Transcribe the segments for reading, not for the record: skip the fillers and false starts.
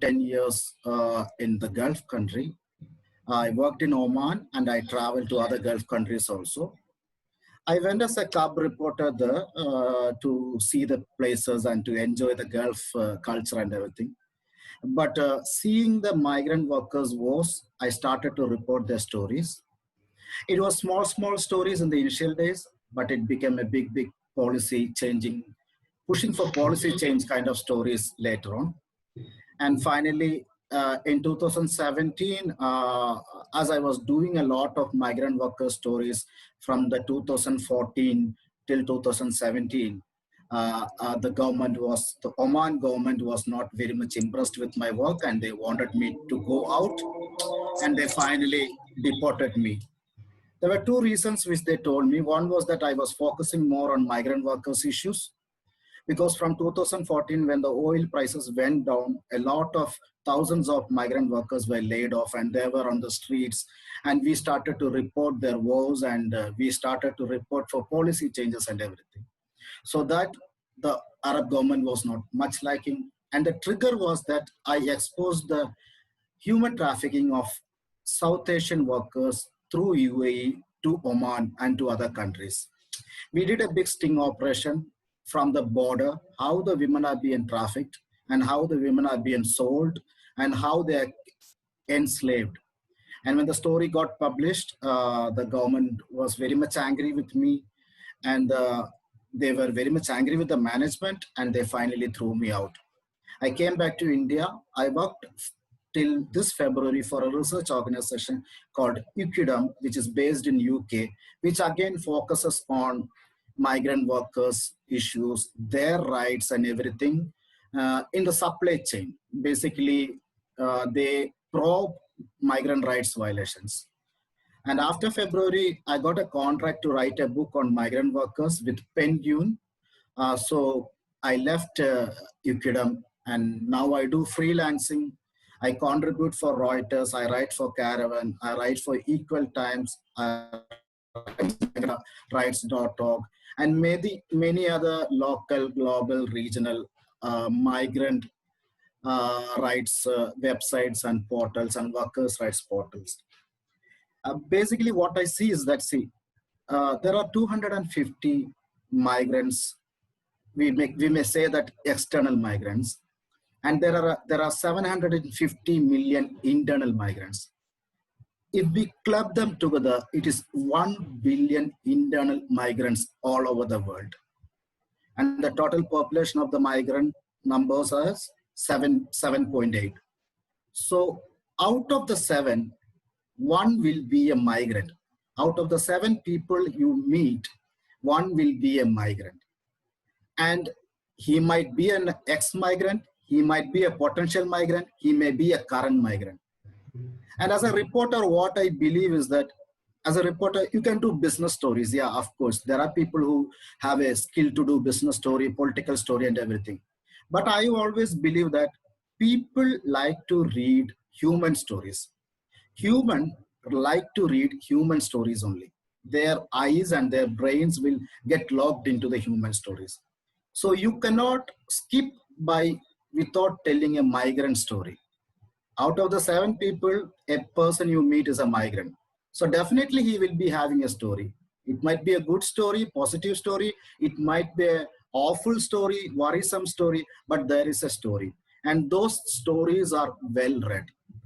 10 years in the Gulf country. I worked in Oman and I traveled to other Gulf countries also. I went as a cub reporter there to see the places and to enjoy the Gulf culture and everything. But seeing the migrant workers was, I started to report their stories. It was small stories in the initial days, but it became a big policy changing, pushing for policy change kind of stories later on. And finally, in 2017, as I was doing a lot of migrant worker stories from the 2014 till 2017, the Oman government was not very much impressed with my work and they wanted me to go out and they finally deported me. There were two reasons which they told me. One was that I was focusing more on migrant workers issues because from 2014 when the oil prices went down, a lot of thousands of migrant workers were laid off and they were on the streets, and we started to report their woes, and we started to report for policy changes and everything. So that the Arab government was not much liking, and the trigger was that I exposed the human trafficking of South Asian workers through UAE to Oman and to other countries. We did a big sting operation from the border, how the women are being trafficked and how the women are being sold and how they are enslaved. And when the story got published, the government was very much angry with me, and they were very much angry with the management, and they finally threw me out. I came back to India. I worked till this February for a research organization called UKIDM, which is based in UK, which again focuses on migrant workers issues, their rights and everything in the supply chain. Basically, they probe migrant rights violations. And after February, I got a contract to write a book on migrant workers with Penguin. So I left UKIDM and now I do freelancing. I contribute for Reuters, I write for Caravan, I write for Equal Times, I rights.org, and many other local, global, regional migrant rights websites and portals and workers' rights portals. Basically, what I see is that, there are 250 migrants. We may say that external migrants, and there are 750 million internal migrants. If we club them together, it is 1 billion internal migrants all over the world. And the total population of the migrant numbers are 7.8. So out of the 7, 1 will be a migrant. Out of the 7 people you meet, 1 will be a migrant. And he might be an ex-migrant, he might be a potential migrant, he may be a current migrant. And as a reporter, what I believe is that as a reporter, you can do business stories. Yeah, of course. There are people who have a skill to do business story, political story and everything. But I always believe that people like to read human stories. Human like to read human stories only. Their eyes and their brains will get locked into the human stories. So you cannot skip by without telling a migrant story. Out of the 7 people, a person you meet is a migrant. So definitely he will be having a story. It might be a good story, positive story. It might be an awful story, worrisome story, but there is a story. And those stories are well read.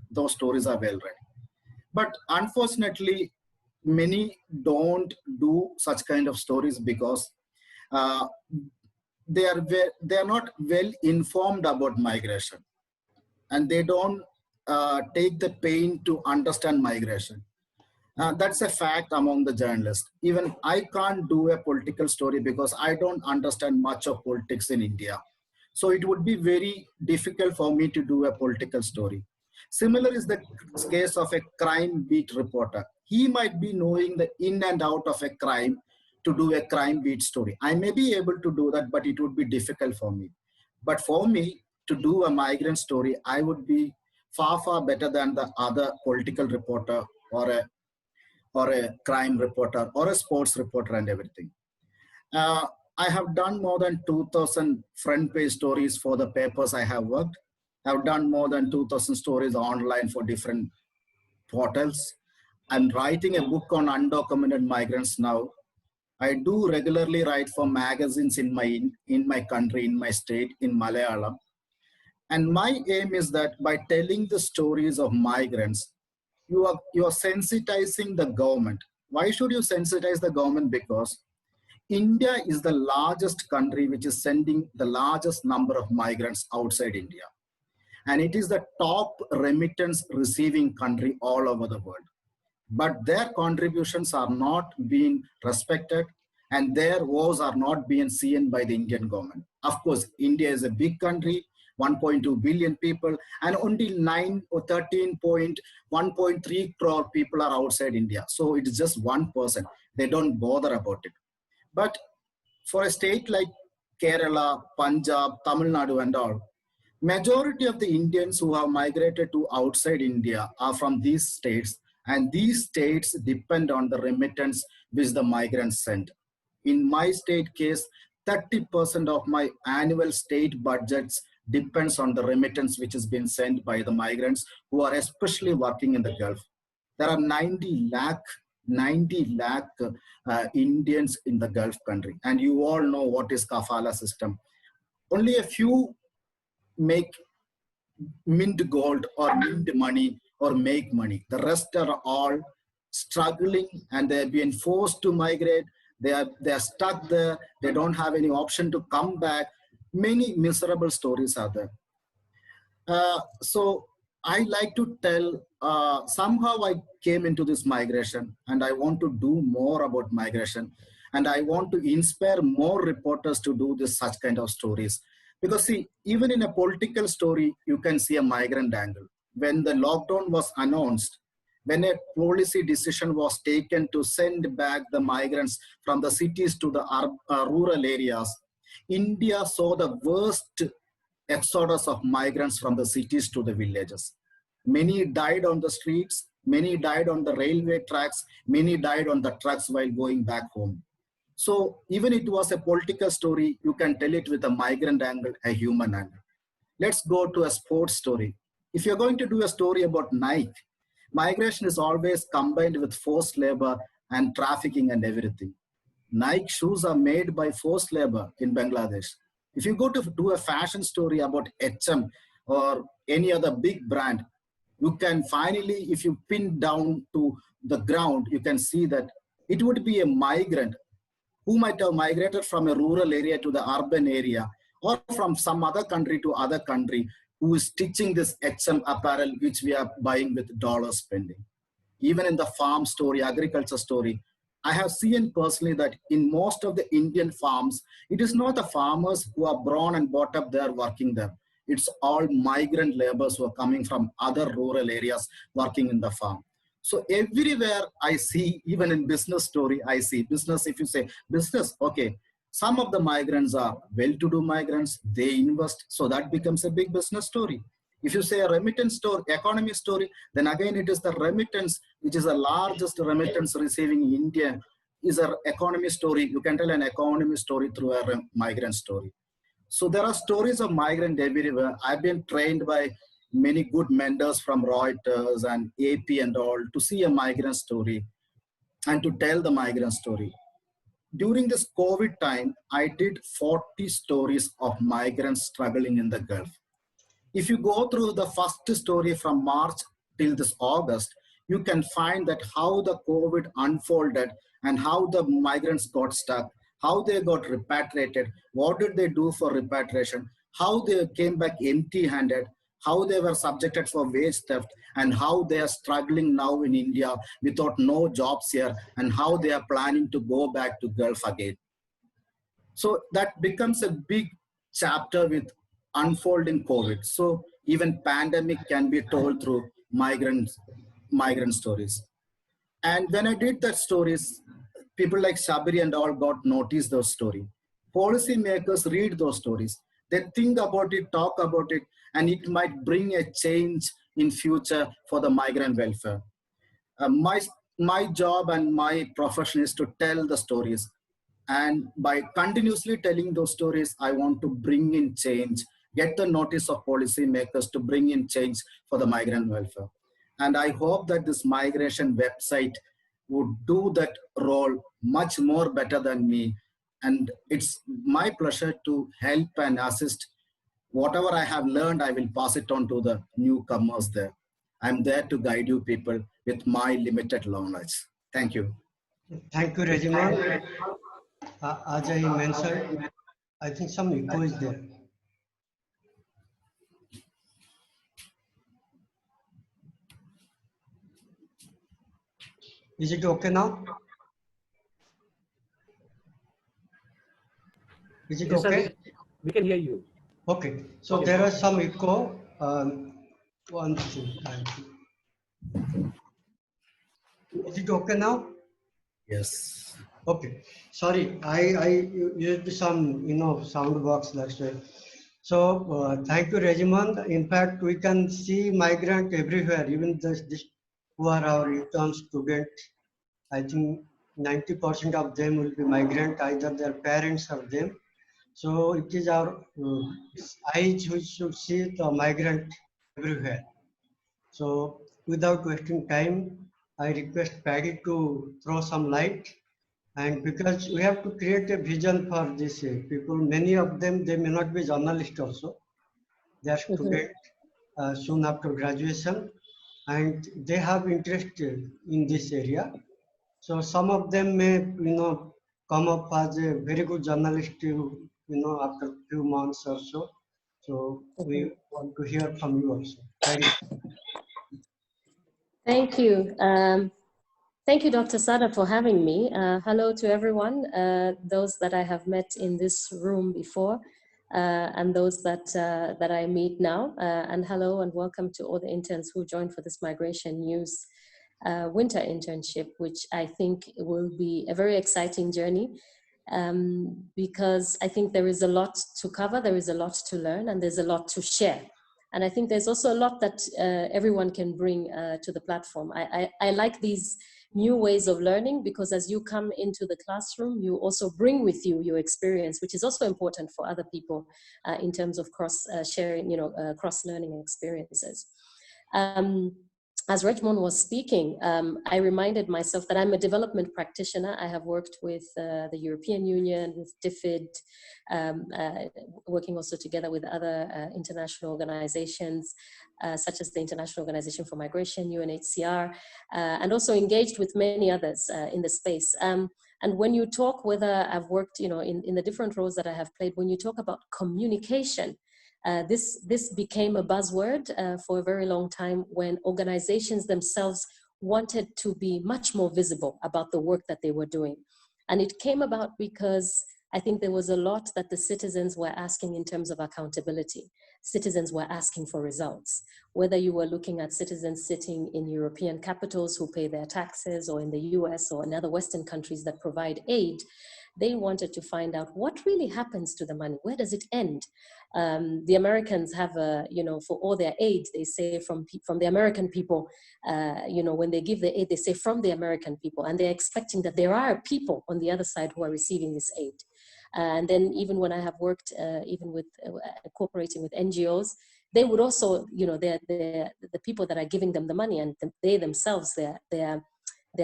Those stories are well read. But unfortunately, many don't do such kind of stories because uh, they are not well informed about migration, and they don't take the pain to understand migration. That's a fact among the journalists. Even I can't do a political story because I don't understand much of politics in India. So it would be very difficult for me to do a political story. Similar is the case of a crime beat reporter. He might be knowing the in and out of a crime to do a crime beat story. I may be able to do that, but it would be difficult for me. But for me to do a migrant story, I would be far better than the other political reporter or a crime reporter or a sports reporter and everything. I have done more than 2,000 front page stories for the papers I have worked. I've done more than 2,000 stories online for different portals. I'm writing a book on undocumented migrants now. I do regularly write for magazines in my country, in my state, in Malayalam. And my aim is that by telling the stories of migrants, you are sensitizing the government. Why should you sensitize the government? Because India is the largest country which is sending the largest number of migrants outside India. And it is the top remittance receiving country all over the world. But their contributions are not being respected and their woes are not being seen by the Indian government. Of course, India is a big country, 1.2 billion people, and only 9 or 13.1.3 crore people are outside India. So it is just 1%. They don't bother about it. But for a state like Kerala, Punjab, Tamil Nadu, and all, majority of the Indians who have migrated to outside India are from these states, and these states depend on the remittance which the migrants send. In my state case, 30% of my annual state budgets depends on the remittance which has been sent by the migrants who are especially working in the Gulf. There are 90 lakh Indians in the Gulf country, and you all know what is kafala system. Only a few make mint gold or mint money or make money. The rest are all struggling and they're being forced to migrate. They are stuck there. They don't have any option to come back. Many miserable stories are there. So I like to tell, somehow I came into this migration and I want to do more about migration. And I want to inspire more reporters to do this such kind of stories. Because see, even in a political story, you can see a migrant angle. When the lockdown was announced, when a policy decision was taken to send back the migrants from the cities to the rural areas, India saw the worst exodus of migrants from the cities to the villages. Many died on the streets, many died on the railway tracks, many died on the trucks while going back home. So even it was a political story, you can tell it with a migrant angle, a human angle. Let's go to a sports story. If you're going to do a story about Nike, migration is always combined with forced labor and trafficking and everything. Nike shoes are made by forced labor in Bangladesh. If you go to do a fashion story about HM or any other big brand, you can finally, if you pin down to the ground, you can see that it would be a migrant who might have migrated from a rural area to the urban area or from some other country to other country who is stitching this HM apparel which we are buying with dollar spending. Even in the farm story, agriculture story, I have seen personally that in most of the Indian farms, it is not the farmers who are born and brought up there working there. It's all migrant laborers who are coming from other rural areas working in the farm. So everywhere I see, even in business story, I see business. If you say business, okay, some of the migrants are well-to-do migrants, they invest, so that becomes a big business story. If you say a remittance story, economy story, then again it is the remittance, which is the largest remittance receiving in India, is an economy story. You can tell an economy story through a migrant story. So there are stories of migrant everywhere. I've been trained by many good mentors from Reuters and AP and all to see a migrant story and to tell the migrant story. During this COVID time, I did 40 stories of migrants struggling in the Gulf. If you go through the first story from March till this August, you can find that how the COVID unfolded and how the migrants got stuck, how they got repatriated, what did they do for repatriation, how they came back empty-handed, how they were subjected for wage theft, and how they are struggling now in India without no jobs here, and how they are planning to go back to Gulf again. So that becomes a big chapter with unfolding COVID. So even pandemic can be told through migrant stories. And when I did that stories, people like Shabiri and all got noticed those stories. Policymakers read those stories. They think about it, talk about it, and it might bring a change in future for the migrant welfare. Uh, my, my job and my profession is to tell the stories. And by continuously telling those stories, I want to bring in change get the notice of policy makers to bring in change for the migrant welfare. And I hope that this migration website would do that role much more better than me. And it's my pleasure to help and assist. Whatever I have learned, I will pass it on to the newcomers there. I'm there to guide you people with my limited knowledge. Thank you. Thank you, Regiment. As I mentioned, I think some echo is there. Is it okay now? Is it Yes, okay? sir, we can hear you. Okay, so there is some echo. One thing. Is it okay now? Yes. Okay. Sorry, I used some sound box, that's why. So thank you, Regiment. In fact, we can see migrant everywhere, even this who are our intern students. I think 90% of them will be migrant, either their parents or them. So it is our eyes which should see the migrant everywhere. So without wasting time, I request Paddy to throw some light. And because we have to create a vision for these people, many of them, they may not be journalists also. They are students soon after graduation, and they have interest in this area. So some of them may, come up as a very good journalist, after few months or so. So we want to hear from you also. Thank you. Thank you, Dr. Sada, for having me. Hello to everyone, those that I have met in this room before, and those that I meet now. And hello and welcome to all the interns who joined for this Migration News winter internship, which I think will be a very exciting journey, because I think there is a lot to cover, there is a lot to learn, and there's a lot to share. And I think there's also a lot that everyone can bring to the platform. I like these new ways of learning, because as you come into the classroom, you also bring with you your experience, which is also important for other people in terms of sharing, cross-learning experiences. As Rejmon was speaking, I reminded myself that I'm a development practitioner. I have worked with the European Union, with DFID, working also together with other international organizations, such as the International Organization for Migration, UNHCR, and also engaged with many others in the space. And when you talk, whether I've worked, in the different roles that I have played, when you talk about communication, this became a buzzword for a very long time, when organizations themselves wanted to be much more visible about the work that they were doing. And it came about because I think there was a lot that the citizens were asking in terms of accountability. Citizens were asking for results. Whether you were looking at citizens sitting in European capitals who pay their taxes, or in the US or in other Western countries that provide aid, they wanted to find out what really happens to the money. Where does it end? The Americans have for all their aid, they say from the American people, when they give the aid, they say from the American people, and they're expecting that there are people on the other side who are receiving this aid. And then even when I have worked, even with cooperating with NGOs, they would also, they're the people that are giving them the money, and they themselves, their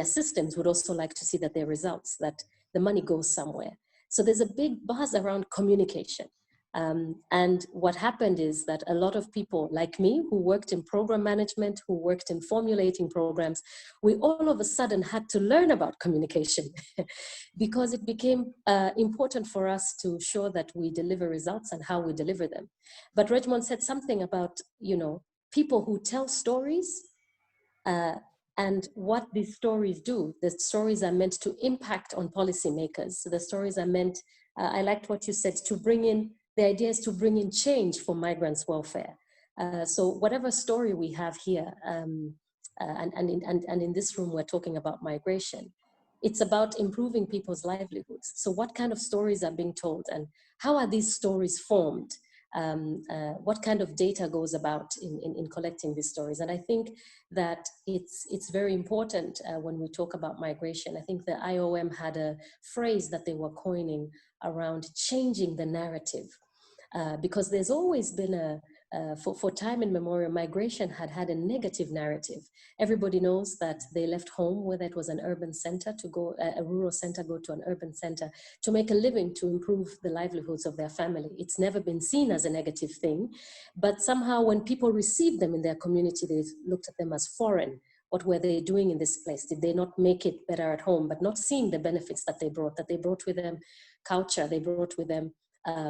systems would also like to see that their results, that the money goes somewhere. So there's a big buzz around communication. And what happened is that a lot of people like me, who worked in program management, who worked in formulating programs, we all of a sudden had to learn about communication because it became important for us to show that we deliver results and how we deliver them. But Rejmon said something about, people who tell stories, and what these stories do. The stories are meant to impact on policymakers. So the stories are meant, I liked what you said, to bring in, the idea is to bring in change for migrants' welfare. So whatever story we have here, and in this room, we're talking about migration. It's about improving people's livelihoods. So what kind of stories are being told, and how are these stories formed? What kind of data goes about in collecting these stories? And I think that it's very important when we talk about migration. I think the IOM had a phrase that they were coining around changing the narrative. because there's always been for time immemorial, migration had a negative narrative. Everybody knows that they left home, whether it was an urban center to go, a rural center, go to an urban center to make a living, to improve the livelihoods of their family. It's never been seen as a negative thing, but somehow when people received them in their community, they looked at them as foreign. What were they doing in this place? Did they not make it better at home? But not seeing the benefits that they brought with them culture, they brought with them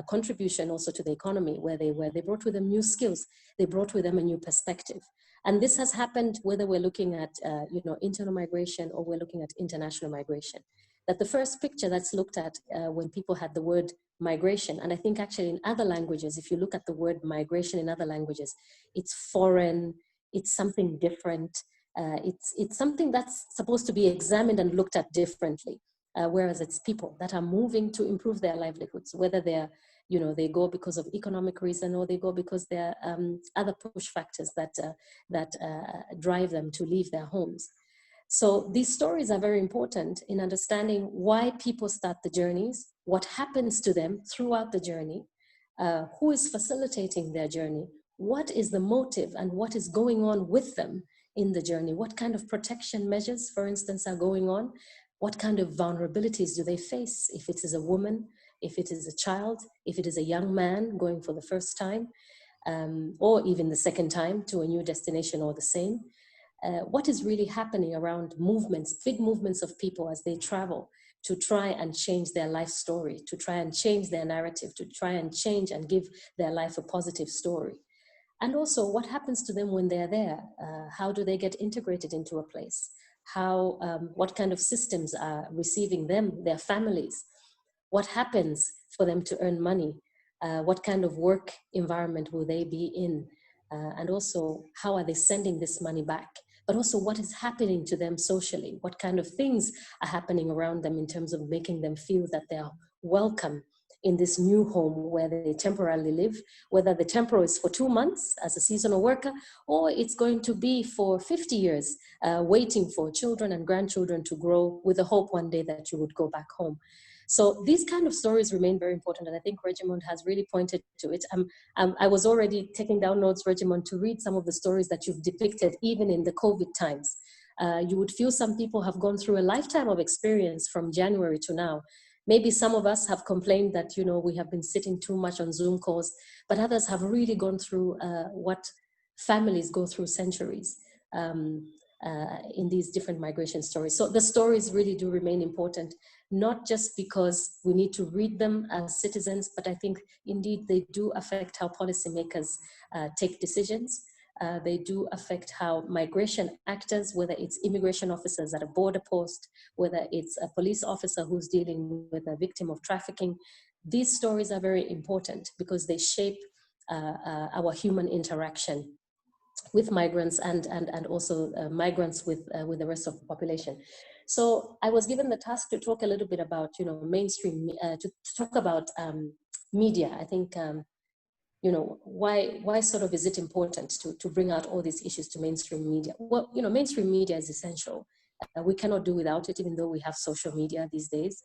contribution also to the economy where they were. They brought with them new skills. They brought with them a new perspective. And this has happened whether we're looking at internal migration or we're looking at international migration. That the first picture that's looked at when people had the word migration, and I think actually in other languages, if you look at the word migration in other languages, it's foreign, it's something different, it's something that's supposed to be examined and looked at differently. Whereas it's people that are moving to improve their livelihoods, whether they're, they go because of economic reason or they go because there are other push factors that drive them to leave their homes. So these stories are very important in understanding why people start the journeys, what happens to them throughout the journey, who is facilitating their journey, what is the motive and what is going on with them in the journey, what kind of protection measures, for instance, are going on. What kind of vulnerabilities do they face if it is a woman, if it is a child, if it is a young man going for the first time, or even the second time to a new destination or the same? What is really happening around movements, big movements of people as they travel to try and change their life story, to try and change their narrative, to try and change and give their life a positive story? And also what happens to them when they're there? How do they get integrated into a place? What kind of systems are receiving them, their families? What happens for them to earn money? What kind of work environment will they be in? And also, how are they sending this money back? But also, what is happening to them socially? What kind of things are happening around them in terms of making them feel that they are welcome in this new home where they temporarily live, whether the temporal is for 2 months as a seasonal worker, or it's going to be for 50 years, waiting for children and grandchildren to grow with the hope one day that you would go back home. So these kind of stories remain very important, and I think Regimond has really pointed to it. I was already taking down notes, Regimond, to read some of the stories that you've depicted, even in the COVID times. You would feel some people have gone through a lifetime of experience from January to now. Maybe some of us have complained that, we have been sitting too much on Zoom calls, but others have really gone through what families go through centuries in these different migration stories. So the stories really do remain important, not just because we need to read them as citizens, but I think indeed they do affect how policymakers take decisions. They do affect how migration actors, whether it's immigration officers at a border post, whether it's a police officer who's dealing with a victim of trafficking. These stories are very important because they shape our human interaction with migrants and also migrants with the rest of the population. So I was given the task to talk a little bit about, mainstream, to talk about media. I think why sort of is it important to bring out all these issues to mainstream media? Well, mainstream media is essential. We cannot do without it, even though we have social media these days.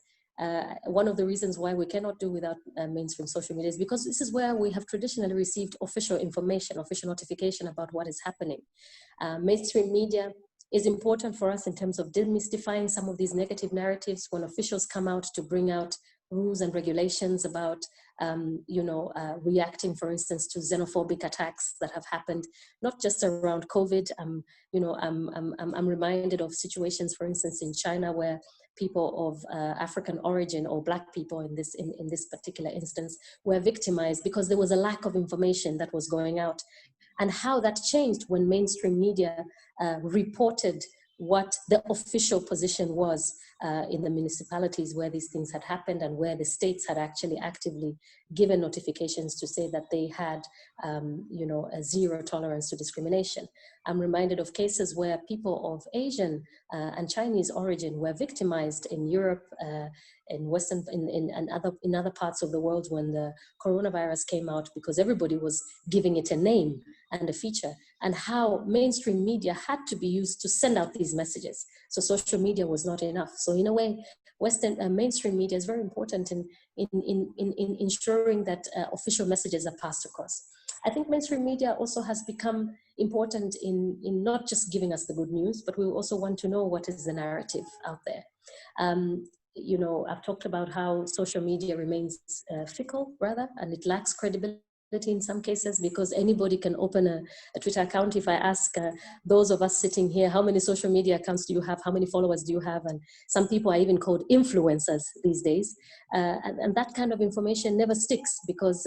One of the reasons why we cannot do without mainstream social media is because this is where we have traditionally received official information, official notification about what is happening. Mainstream media is important for us in terms of demystifying some of these negative narratives when officials come out to bring out rules and regulations about reacting, for instance, to xenophobic attacks that have happened, not just around COVID. I'm reminded of situations, for instance, in China where people of African origin or Black people in this particular instance were victimized because there was a lack of information that was going out, and how that changed when mainstream media reported what the official position was in the municipalities where these things had happened and where the states had actually actively given notifications to say that they had, a zero tolerance to discrimination. I'm reminded of cases where people of Asian and Chinese origin were victimized in Europe, in other parts of the world when the coronavirus came out, because everybody was giving it a name and a feature, and how mainstream media had to be used to send out these messages. So social media was not enough. So in a way, Western mainstream media is very important in ensuring that official messages are passed across. I think mainstream media also has become important in not just giving us the good news, but we also want to know what is the narrative out there. You know, I've talked about how social media remains fickle, rather, and it lacks credibility in some cases, because anybody can open a Twitter account. If I ask those of us sitting here, how many social media accounts do you have? How many followers do you have? And some people are even called influencers these days. And that kind of information never sticks, because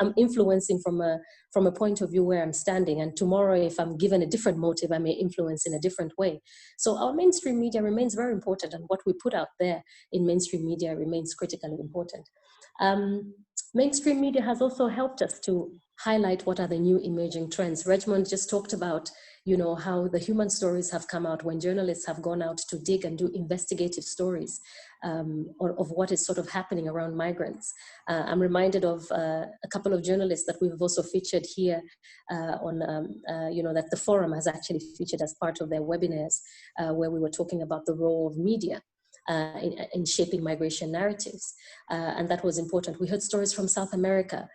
I'm influencing from a point of view where I'm standing. And tomorrow, if I'm given a different motive, I may influence in a different way. So our mainstream media remains very important, and what we put out there in mainstream media remains critically important. Mainstream media has also helped us to highlight what are the new emerging trends. Regmond just talked about, you know, how the human stories have come out when journalists have gone out to dig and do investigative stories of what is sort of happening around migrants. I'm reminded of a couple of journalists that we've also featured here you know, that the forum has actually featured as part of their webinars, where we were talking about the role of media in shaping migration narratives. And that was important. We heard stories from South America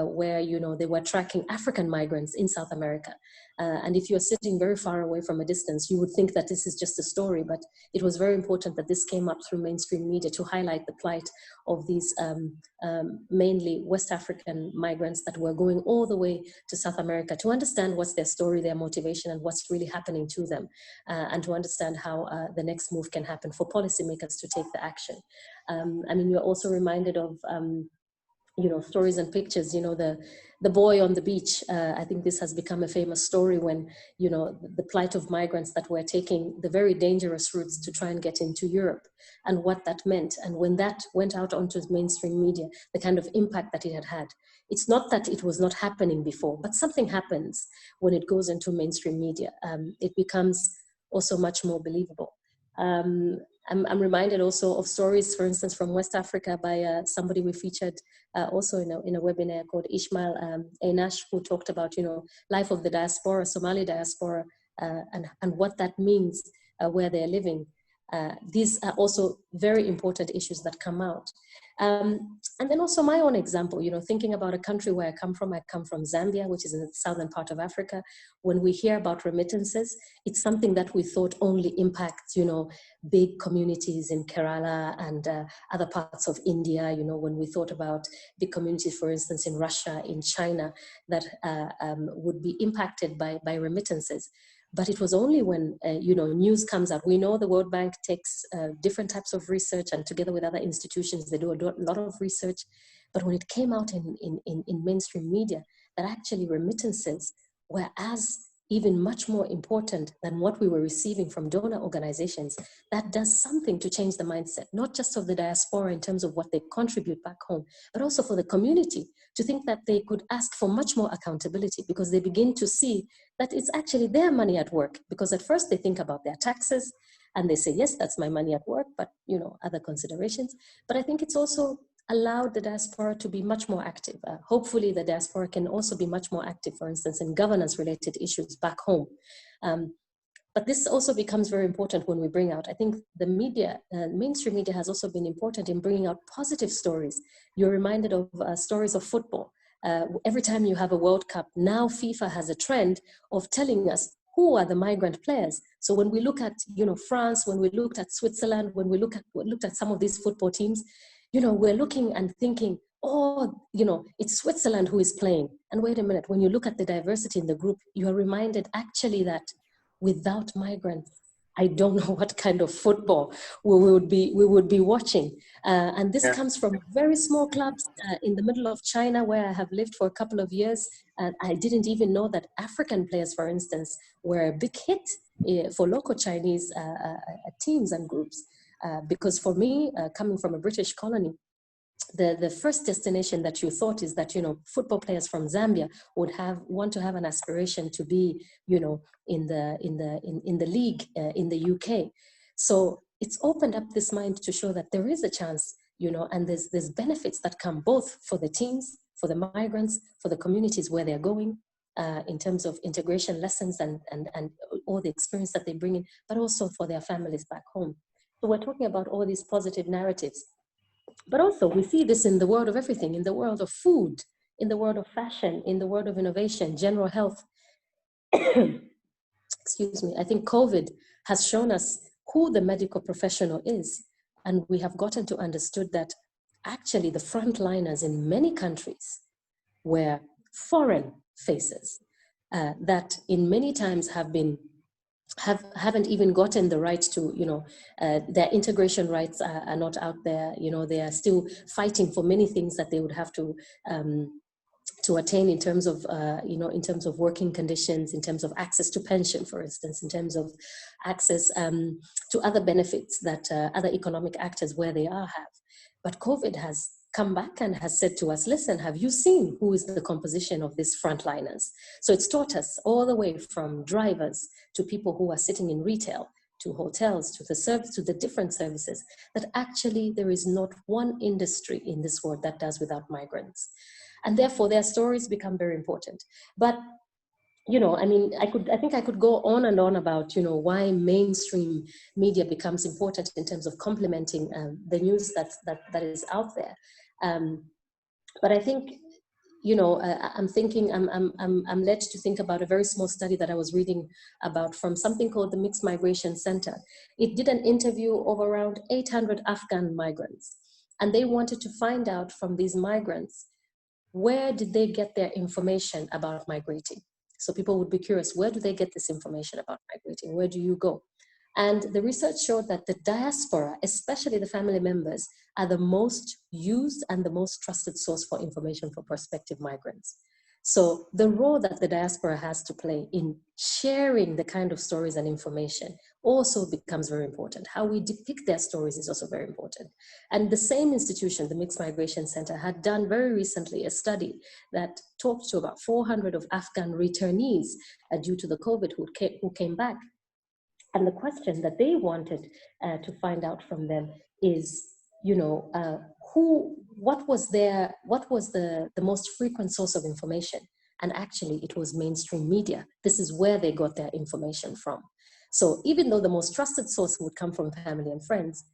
where, you know, they were tracking African migrants in South America. And if you're sitting very far away from a distance, you would think that this is just a story, but it was very important that this came up through mainstream media to highlight the plight of these mainly West African migrants that were going all the way to South America to understand what's their story, their motivation, and what's really happening to them, and to understand how the next move can happen for policymakers to take the action. I mean, we're also reminded of you know, stories and pictures, you know, the boy on the beach. I think this has become a famous story when, you know, the plight of migrants that were taking the very dangerous routes to try and get into Europe, and what that meant. And when that went out onto mainstream media, the kind of impact that it had had. It's not that it was not happening before, but something happens when it goes into mainstream media. It becomes also much more believable. I'm reminded also of stories, for instance, from West Africa by somebody we featured also in a webinar called Ishmael Einash, who talked about, you know, life of the diaspora, Somali diaspora, and what that means where they're living. These are also very important issues that come out. And then also my own example, you know, thinking about a country where I come from Zambia, which is in the southern part of Africa. When we hear about remittances, it's something that we thought only impacts, you know, big communities in Kerala and other parts of India. You know, when we thought about big communities, for instance, in Russia, in China, that would be impacted by remittances. But it was only when, you know, news comes out. We know the World Bank takes different types of research, and together with other institutions, they do a lot of research. But when it came out in mainstream media, that actually remittances were as even much more important than what we were receiving from donor organizations, that does something to change the mindset, not just of the diaspora in terms of what they contribute back home, but also for the community to think that they could ask for much more accountability, because they begin to see that it's actually their money at work. Because at first they think about their taxes and they say, yes, that's my money at work, but, you know, other considerations. But I think it's also allowed the diaspora to be much more active. Hopefully the diaspora can also be much more active, for instance, in governance related issues back home. But this also becomes very important when we bring out, I think the media, mainstream media has also been important in bringing out positive stories. You're reminded of stories of football. Every time you have a World Cup, now FIFA has a trend of telling us who are the migrant players. So when we look at, you know, France, when we looked at Switzerland, when we looked at some of these football teams, you know, we're looking and thinking, oh, you know, it's Switzerland who is playing. And wait a minute, when you look at the diversity in the group, you are reminded actually that without migrants, I don't know what kind of football we would be watching. And this comes from very small clubs in the middle of China, where I have lived for a couple of years. And I didn't even know that African players, for instance, were a big hit for local Chinese teams and groups. Because for me, coming from a British colony, the first destination that you thought is that, you know, football players from Zambia would want to have an aspiration to be, you know, in the league in the UK. So it's opened up this mind to show that there is a chance, you know, and there's benefits that come both for the teams, for the migrants, for the communities where they're going, in terms of integration lessons and all the experience that they bring in, but also for their families back home. So we're talking about all these positive narratives. But also we see this in the world of everything, in the world of food, in the world of fashion, in the world of innovation, general health. Excuse me. I think COVID has shown us who the medical professional is. And we have gotten to understood that actually the frontliners in many countries were foreign faces that in many times haven't even gotten the right to, their integration rights are not out there. They are still fighting for many things that they would have to attain in terms of, in terms of working conditions, in terms of access to pension, for instance, in terms of access to other benefits that other economic actors where they are have. But COVID has come back and has said to us, listen, have you seen who is the composition of these frontliners? So it's taught us all the way from drivers to people who are sitting in retail, to hotels, to the different services, that actually there is not one industry in this world that does without migrants. And therefore their stories become very important. But I think I could go on and on about, why mainstream media becomes important in terms of complementing the news that is out there. But I think, I'm led to think about a very small study that I was reading about from something called the Mixed Migration Center. It did an interview of around 800 Afghan migrants, and they wanted to find out from these migrants, where did they get their information about migrating? So people would be curious, where do they get this information about migrating? Where do you go? And the research showed that the diaspora, especially the family members, are the most used and the most trusted source for information for prospective migrants. So the role that the diaspora has to play in sharing the kind of stories and information also becomes very important. How we depict their stories is also very important. And the same institution, the Mixed Migration Center, had done very recently a study that talked to about 400 of Afghan returnees due to the COVID who came back. And the question that they wanted to find out from them is, what was the most frequent source of information? And actually it was mainstream media. This is where they got their information from. So even though the most trusted source would come from family and friends,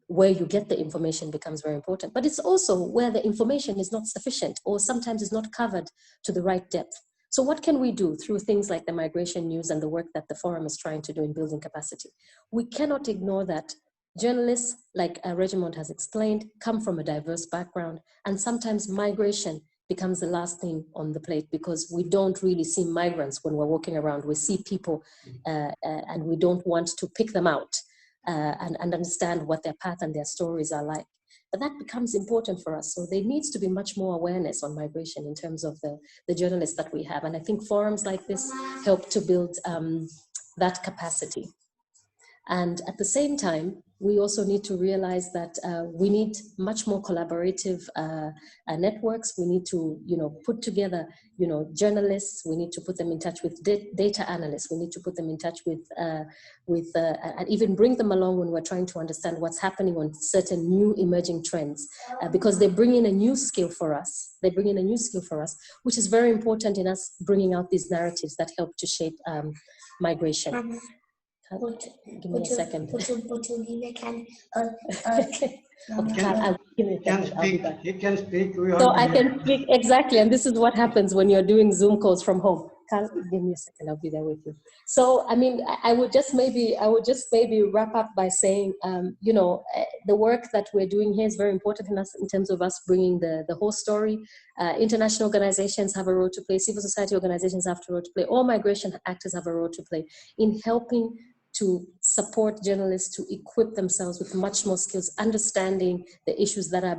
where you get the information becomes very important. But it's also where the information is not sufficient or sometimes is not covered to the right depth. So what can we do through things like the migration news and the work that the forum is trying to do in building capacity? We cannot ignore that journalists, like Regimond has explained, come from a diverse background, and sometimes migration becomes the last thing on the plate because we don't really see migrants when we're walking around. We see people and we don't want to pick them out and understand what their path and their stories are like. But that becomes important for us. So there needs to be much more awareness on migration in terms of the journalists that we have. And I think forums like this help to build that capacity. And at the same time, we also need to realize that we need much more collaborative networks. We need to, put together, journalists. We need to put them in touch with data analysts. We need to put them in touch with and even bring them along when we're trying to understand what's happening on certain new emerging trends, because they bring in a new skill for us. They bring in a new skill for us, which is very important in us bringing out these narratives that help to shape migration. Give me a second. Okay. Give me a second. I'll be back. He can speak. So I can speak, exactly. And this is what happens when you're doing Zoom calls from home. Carl, give me a second. I'll be there with you. So, I would just maybe wrap up by saying, the work that we're doing here is very important in terms of us bringing the whole story. International organizations have a role to play. Civil society organizations have a role to play. All migration actors have a role to play in helping to support journalists to equip themselves with much more skills, understanding the issues that are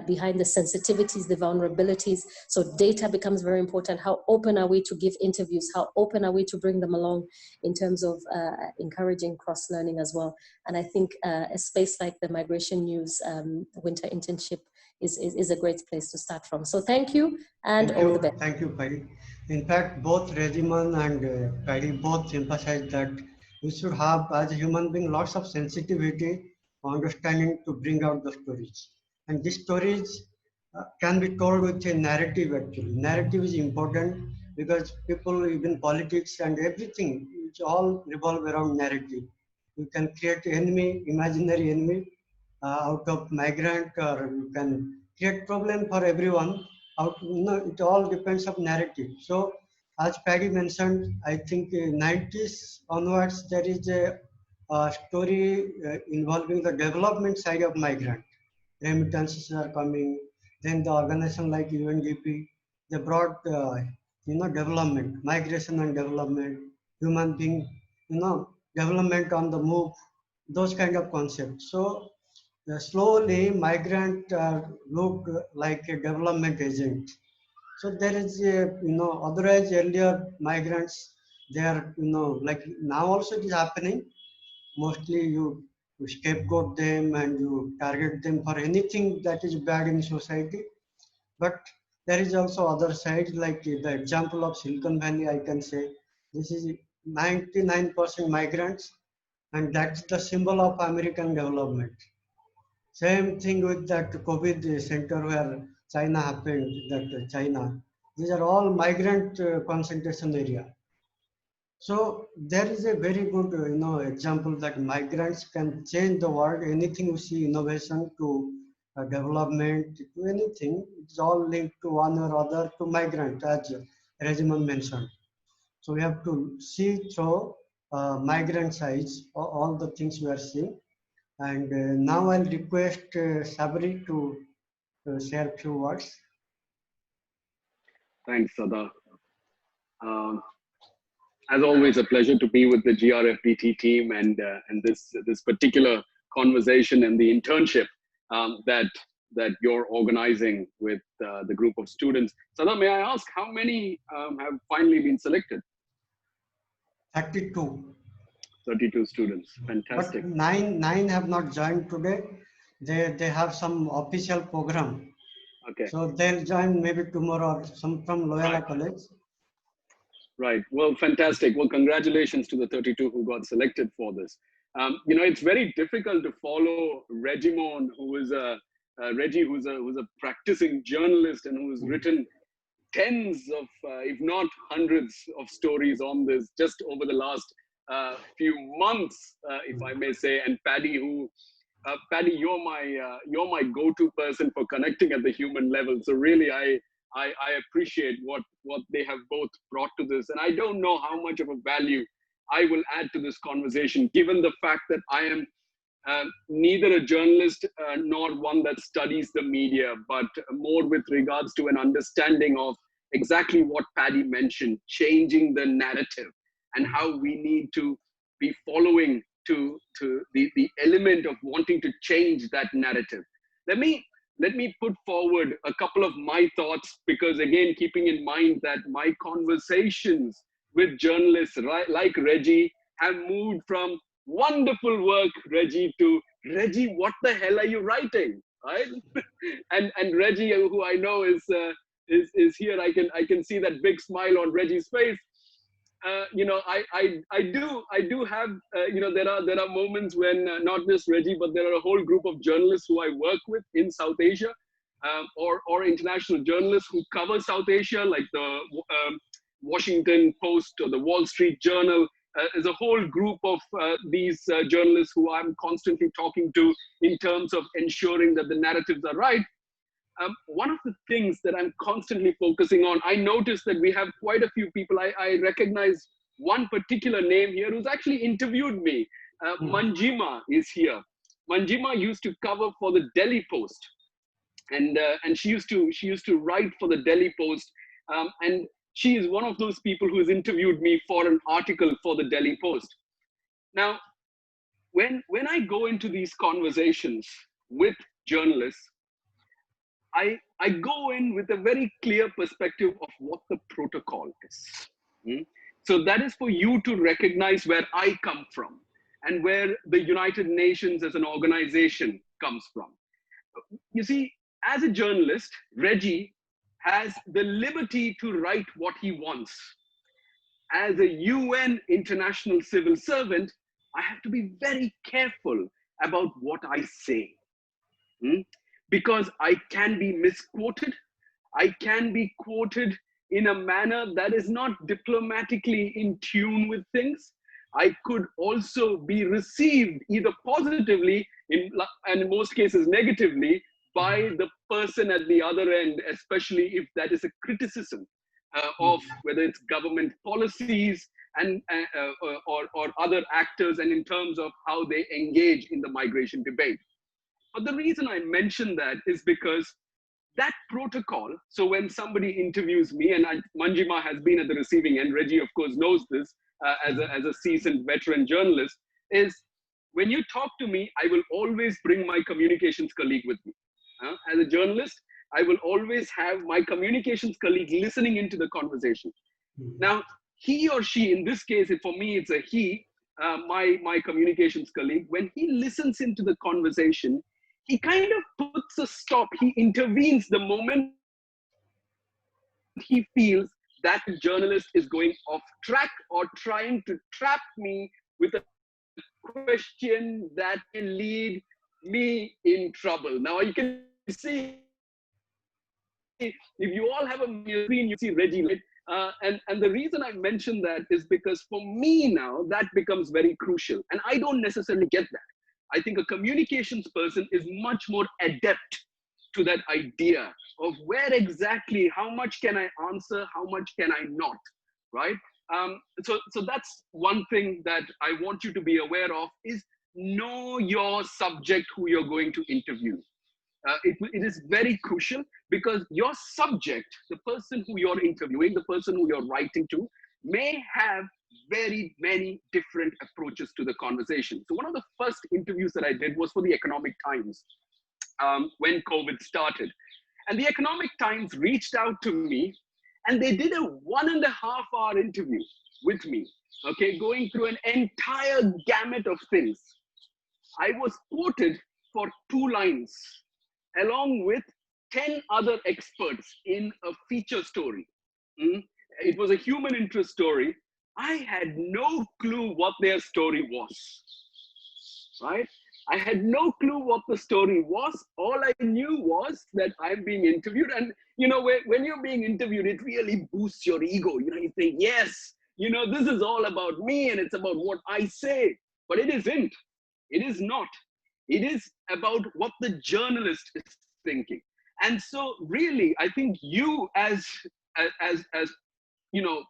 behind the sensitivities, the vulnerabilities. So data becomes very important. How open are we to give interviews? How open are we to bring them along in terms of encouraging cross-learning as well? And I think a space like the Migration News Winter Internship is a great place to start from. So thank you, and all the best. Thank you, Pai. In fact, both Regiman and Pai both emphasize that we should have, as a human being, lots of sensitivity, understanding to bring out the stories. And these stories can be told with a narrative actually. Narrative is important because people, even politics and everything, it's all revolve around narrative. You can create enemy, imaginary enemy out of migrant, or you can create problem for everyone. It all depends on narrative. So as Paddy mentioned, I think 90s onwards there is a story involving the development side of migrant. Remittances are coming. Then the organization like UNDP, they brought development, migration and development, human being, development on the move, those kind of concepts. So slowly migrant look like a development agent. So there is a, otherwise earlier migrants, they are, like now also it is happening. Mostly you scapegoat them and you target them for anything that is bad in society. But there is also other side, like the example of Silicon Valley, I can say. This is 99% migrants, and that's the symbol of American development. Same thing with that COVID center where China happened, that China. These are all migrant concentration area. So there is a very good, example that migrants can change the world. Anything you see, innovation to development to anything, it's all linked to one or other to migrant, as Regiment mentioned. So we have to see through migrant eyes all the things we are seeing. And now I'll request Sabri to share a few words. Thanks, Sada. Um, as always, a pleasure to be with the GRFBT team and this particular conversation and the internship that you're organizing with the group of students. Sada, may I ask how many have finally been selected? 32. 32 students. Fantastic. But nine have not joined today. They have some official program. Okay. So they'll join maybe tomorrow, or some from Loyola College. Right. Well, fantastic. Well, congratulations to the 32 who got selected for this. It's very difficult to follow Regimon, who is Reggie, who's a practicing journalist and who's written tens of, if not hundreds of stories on this just over the last few months, if I may say. And Paddy, Paddy, you're my go-to person for connecting at the human level. So really, I appreciate what they have both brought to this. And I don't know how much of a value I will add to this conversation, given the fact that I am neither a journalist nor one that studies the media, but more with regards to an understanding of exactly what Paddy mentioned, changing the narrative and how we need to be following to the element of wanting to change that narrative. Let me put forward a couple of my thoughts, because again, keeping in mind that my conversations with journalists like Reggie have moved from wonderful work, Reggie, to Reggie, what the hell are you writing, right? and Reggie, who I know is here, I can see that big smile on Reggie's face. I do have, there are moments when not just Reggie, but there are a whole group of journalists who I work with in South Asia, or international journalists who cover South Asia, like the Washington Post or the Wall Street Journal. There's a whole group of these journalists who I'm constantly talking to in terms of ensuring that the narratives are right. One of the things that I'm constantly focusing on, I noticed that we have quite a few people. I recognize one particular name here who's actually interviewed me. Manjima is here. Manjima used to cover for the Delhi Post, and she used to write for the Delhi Post, and she is one of those people who has interviewed me for an article for the Delhi Post. Now, when I go into these conversations with journalists, I go in with a very clear perspective of what the protocol is. So that is for you to recognize where I come from and where the United Nations as an organization comes from. You see, as a journalist, Reggie has the liberty to write what he wants. As a UN international civil servant, I have to be very careful about what I say. Because I can be misquoted. I can be quoted in a manner that is not diplomatically in tune with things. I could also be received either positively and in most cases negatively by the person at the other end, especially if that is a criticism of whether it's government policies and or other actors, and in terms of how they engage in the migration debate. But the reason I mention that is because that protocol, so when somebody interviews me, and Manjima has been at the receiving end, Reggie of course knows this as a seasoned veteran journalist, is when you talk to me, I will always bring my communications colleague with me. As a journalist, I will always have my communications colleague listening into the conversation. Now, he or she, in this case, for me, it's a he, my communications colleague, when he listens into the conversation, he kind of puts a stop. He intervenes the moment he feels that the journalist is going off track or trying to trap me with a question that will lead me in trouble. Now, you can see, if you all have a screen, you see Reggie, right? And the reason I mention that is because for me now, that becomes very crucial. And I don't necessarily get that. I think a communications person is much more adept to that idea of where exactly, how much can I answer, how much can I not, right? So that's one thing that I want you to be aware of, is know your subject who you're going to interview. It is very crucial, because your subject, the person who you're interviewing, the person who you're writing to, may have very many different approaches to the conversation. So one of the first interviews that I did was for the Economic Times when COVID started. And the Economic Times reached out to me, and they did a 1.5-hour interview with me, okay, going through an entire gamut of things. I was quoted for 2 lines, along with 10 other experts in a feature story. It was a human interest story. I had no clue what their story was, right? I had no clue what the story was. All I knew was that I'm being interviewed. And, you know, when you're being interviewed, it really boosts your ego. You know, you think, yes, you know, this is all about me and it's about what I say. But it isn't. It is not. It is about what the journalist is thinking. And so really, I think you as you know,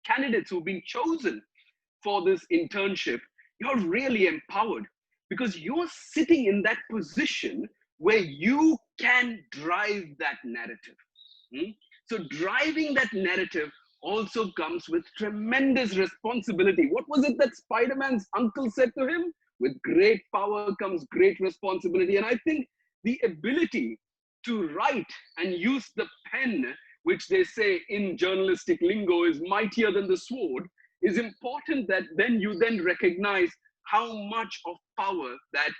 candidates who've been chosen for this internship, you're really empowered, because you're sitting in that position where you can drive that narrative. So driving that narrative also comes with tremendous responsibility. What was it that Spider-Man's uncle said to him? With great power comes great responsibility. And I think the ability to write and use the pen, which they say in journalistic lingo is mightier than the sword, is important, that then you then recognize how much of power that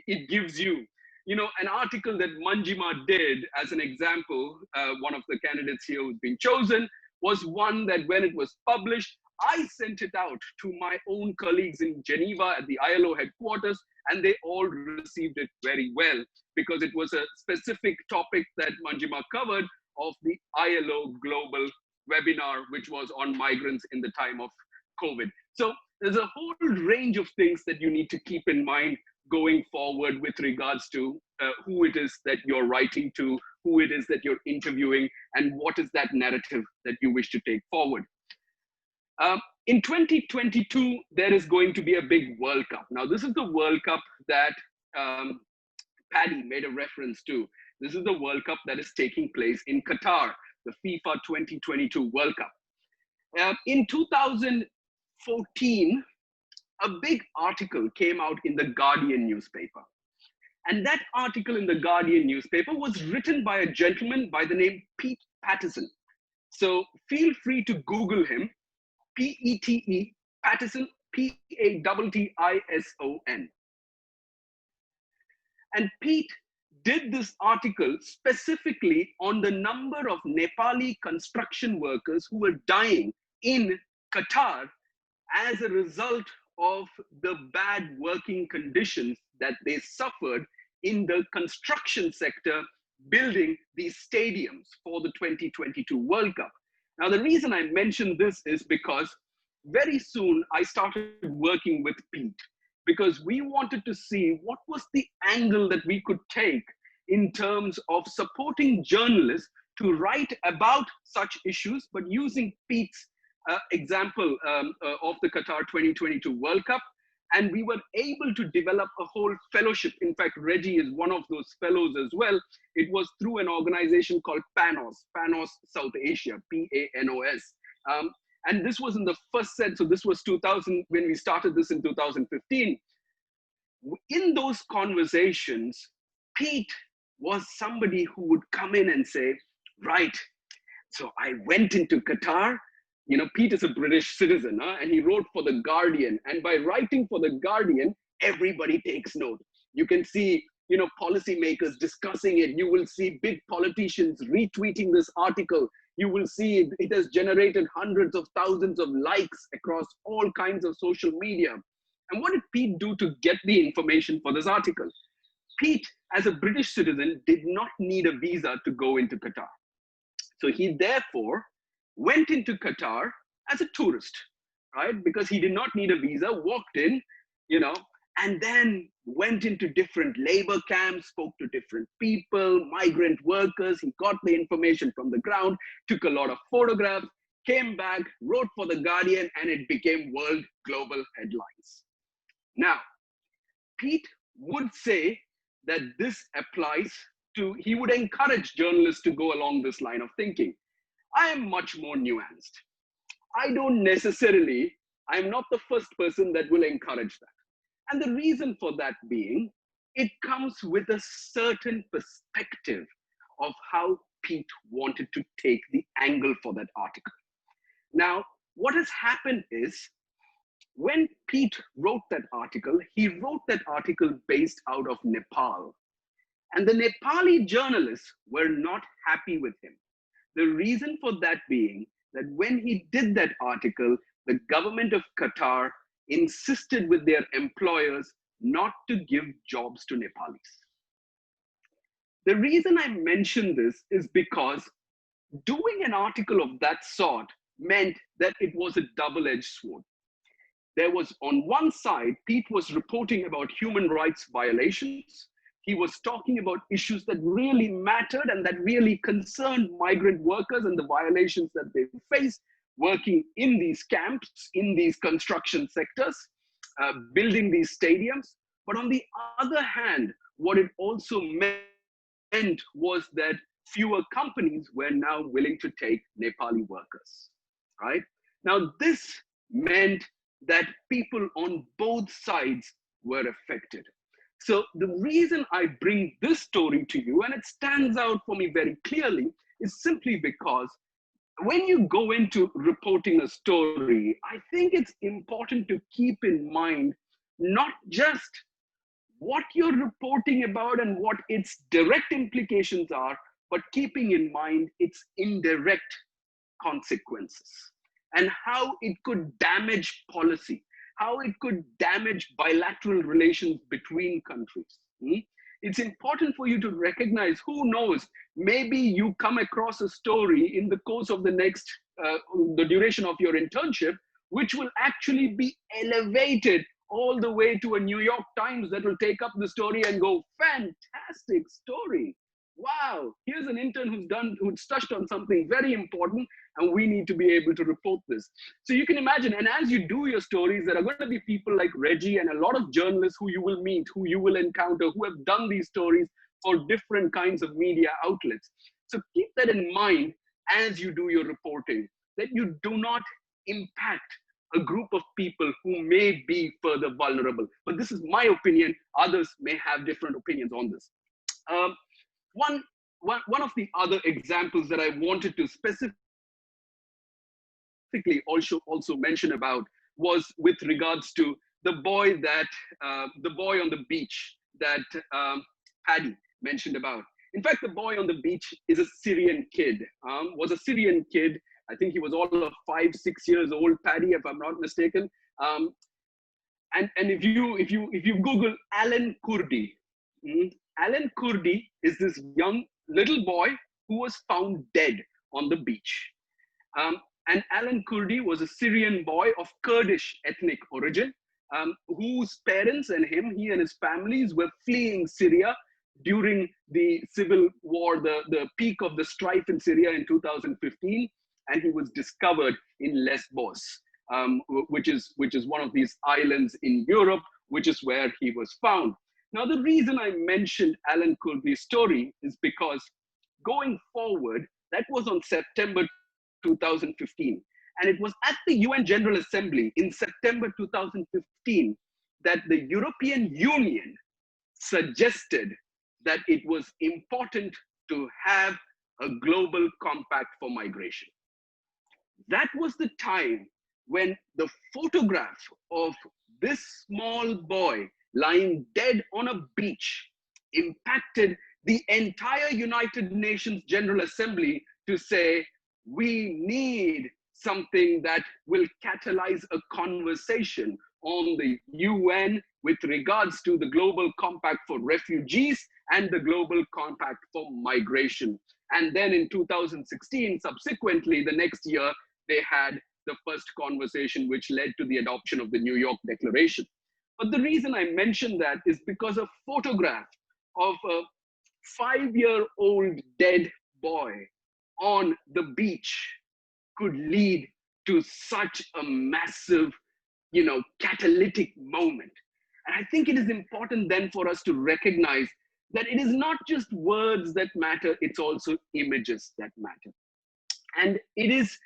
it gives you. You know, an article that Manjima did, as an example, one of the candidates here who's been chosen, was one that when it was published, I sent it out to my own colleagues in Geneva at the ILO headquarters, and they all received it very well, because it was a specific topic that Manjima covered of the ILO global webinar, which was on migrants in the time of COVID. So there's a whole range of things that you need to keep in mind going forward with regards to who it is that you're writing to, who it is that you're interviewing, and what is that narrative that you wish to take forward. In 2022, there is going to be a big World Cup. Now, this is the World Cup that Paddy made a reference to. This is the World Cup that is taking place in Qatar, the FIFA 2022 World Cup. In 2014, a big article came out in the Guardian newspaper. And that article in the Guardian newspaper was written by a gentleman by the name Pete Patterson. So feel free to Google him, P-E-T-E, Patterson, P-A-T-T-I-S-O-N. And Pete did this article specifically on the number of Nepali construction workers who were dying in Qatar as a result of the bad working conditions that they suffered in the construction sector building these stadiums for the 2022 World Cup. Now, the reason I mention this is because very soon I started working with Pete because we wanted to see what was the angle that we could take in terms of supporting journalists to write about such issues, but using Pete's example of the Qatar 2022 World Cup. And we were able to develop a whole fellowship. In fact, Reggie is one of those fellows as well. It was through an organization called PANOS South Asia, PANOS. And this was in the first set. So this was 2000, when we started this in 2015. In those conversations, Pete was somebody who would come in and say, right, so I went into Qatar. You know, Pete is a British citizen, and he wrote for The Guardian. And by writing for The Guardian, everybody takes note. You can see, you know, policymakers discussing it. You will see big politicians retweeting this article. You will see it has generated hundreds of thousands of likes across all kinds of social media. And what did Pete do to get the information for this article? Pete, as a British citizen, did not need a visa to go into Qatar. So he therefore went into Qatar as a tourist, right? Because he did not need a visa, walked in, you know, and then went into different labor camps, spoke to different people, migrant workers. He got the information from the ground, took a lot of photographs, came back, wrote for The Guardian, and it became world global headlines. Now, Pete would say that this applies to, he would encourage journalists to go along this line of thinking. I am much more nuanced. I don't necessarily, I'm not the first person that will encourage that. And the reason for that being, it comes with a certain perspective of how Pete wanted to take the angle for that article. Now, what has happened is, when Pete wrote that article, he wrote that article based out of Nepal. And the Nepali journalists were not happy with him. The reason for that being that when he did that article, the government of Qatar insisted with their employers not to give jobs to Nepalis. The reason I mention this is because doing an article of that sort meant that it was a double-edged sword. There was, on one side, Pete was reporting about human rights violations. He was talking about issues that really mattered and that really concerned migrant workers and the violations that they faced working in these camps, in these construction sectors, building these stadiums. But on the other hand, what it also meant was that fewer companies were now willing to take Nepali workers, right? Now, this meant that people on both sides were affected. So the reason I bring this story to you, and it stands out for me very clearly, is simply because when you go into reporting a story, I think it's important to keep in mind not just what you're reporting about and what its direct implications are, but keeping in mind its indirect consequences and how it could damage policy, how it could damage bilateral relations between countries. It's important for you to recognize, who knows, maybe you come across a story in the course of the duration of your internship, which will actually be elevated all the way to a New York Times that will take up the story and go, fantastic story. Wow, here's an intern who's touched on something very important, and we need to be able to report this. So you can imagine, and as you do your stories, there are going to be people like Reggie and a lot of journalists who you will meet, who you will encounter, who have done these stories for different kinds of media outlets. So keep that in mind as you do your reporting, that you do not impact a group of people who may be further vulnerable. But this is my opinion. Others may have different opinions on this. One of the other examples that I wanted to specifically also mention about was with regards to the boy on the beach that Paddy mentioned about. In fact, the boy on the beach is a Syrian kid, was a Syrian kid. I think he was all of 5-6 years old, Paddy, if I'm not mistaken. And if you Google Alan Kurdi, Alan Kurdi is this young little boy who was found dead on the beach. And Alan Kurdi was a Syrian boy of Kurdish ethnic origin, whose parents and him, he and his families were fleeing Syria during the civil war, the peak of the strife in Syria in 2015. And he was discovered in Lesbos, which is one of these islands in Europe, which is where he was found. Now, the reason I mentioned Alan Kurdi's story is because going forward, that was on September 2015. And it was at the UN General Assembly in September 2015 that the European Union suggested that it was important to have a global compact for migration. That was the time when the photograph of this small boy lying dead on a beach impacted the entire United Nations General Assembly to say, we need something that will catalyze a conversation on the UN with regards to the Global Compact for Refugees and the Global Compact for Migration. And then in 2016, subsequently, the next year, they had the first conversation, which led to the adoption of the New York Declaration. But the reason I mention that is because a photograph of a 5-year-old dead boy on the beach could lead to such a massive, catalytic moment. And I think it is important then for us to recognize that it is not just words that matter, it's also images that matter. And it is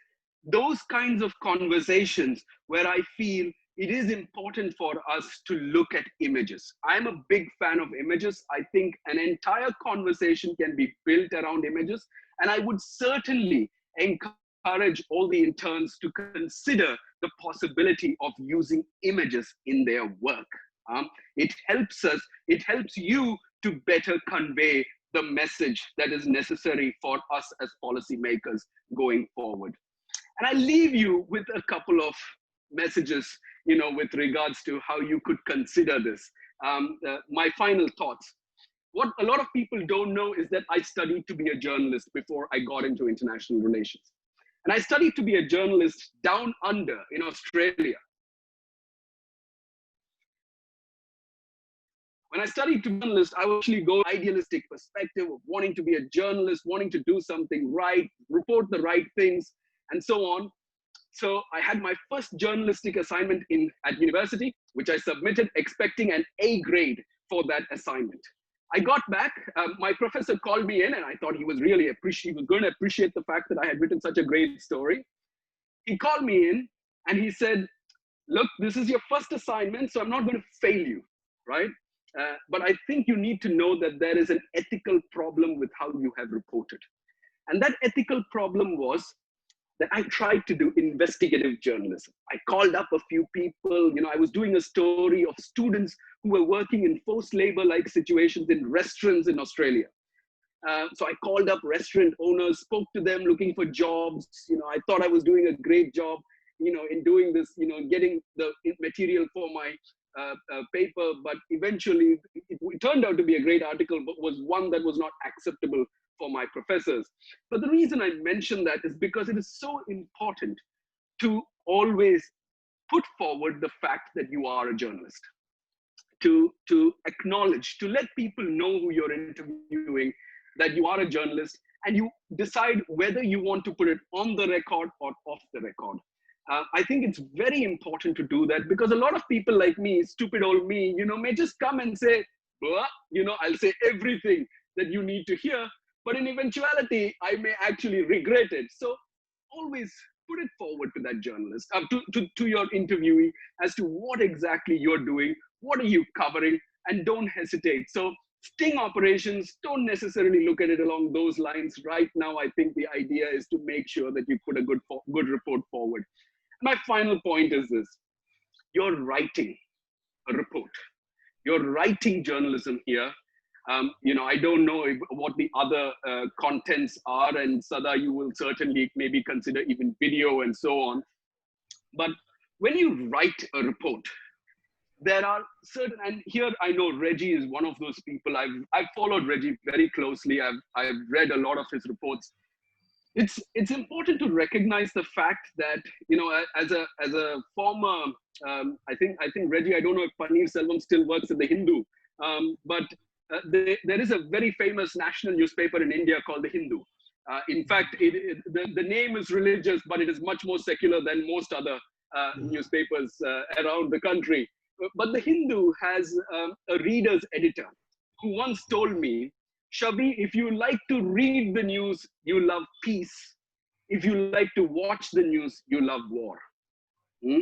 those kinds of conversations where I feel it is important for us to look at images. I'm a big fan of images. I think an entire conversation can be built around images. And I would certainly encourage all the interns to consider the possibility of using images in their work. It helps you to better convey the message that is necessary for us as policymakers going forward. And I leave you with a couple of messages, with regards to how you could consider this. My final thoughts. What a lot of people don't know is that I studied to be a journalist before I got into international relations. And I studied to be a journalist down under in Australia. When I studied to be a journalist, I would actually go idealistic perspective of wanting to be a journalist, wanting to do something right, report the right things, and so on. So I had my first journalistic assignment at university, which I submitted expecting an A grade for that assignment. I got back, my professor called me in, and I thought he was going to appreciate the fact that I had written such a great story. He called me in and he said, look, this is your first assignment, so I'm not going to fail you, right? But I think you need to know that there is an ethical problem with how you have reported. And that ethical problem was that I tried to do investigative journalism. I called up a few people, I was doing a story of students who were working in forced labor-like situations in restaurants in Australia. So I called up restaurant owners, spoke to them looking for jobs. I thought I was doing a great job, in doing this, getting the material for my paper, but eventually it turned out to be a great article, but was one that was not acceptable for my professors. But the reason I mention that is because it is so important to always put forward the fact that you are a journalist, to acknowledge, to let people know who you're interviewing, that you are a journalist, and you decide whether you want to put it on the record or off the record. I think it's very important to do that, because a lot of people like me, stupid old me, may just come and say, I'll say everything that you need to hear, but in eventuality, I may actually regret it. So always put it forward to that journalist, to your interviewee, as to what exactly you're doing, what are you covering, and don't hesitate. So sting operations, don't necessarily look at it along those lines. Right now, I think the idea is to make sure that you put a good report forward. My final point is this: you're writing a report. You're writing journalism here. I don't know what the other contents are, and Sada, you will certainly maybe consider even video and so on. But when you write a report, there are certain, and here I know Reggie is one of those people. I've followed Reggie very closely. I've read a lot of his reports. it's important to recognize the fact that, you know, as a former, I think Reggie, I don't know if Paneer Selvam still works at the Hindu, but there is a very famous national newspaper in India called the Hindu. In fact, the name is religious, but it is much more secular than most other newspapers around the country. But the Hindu has a reader's editor who once told me, Shabi, if you like to read the news, you love peace. If you like to watch the news, you love war. Hmm?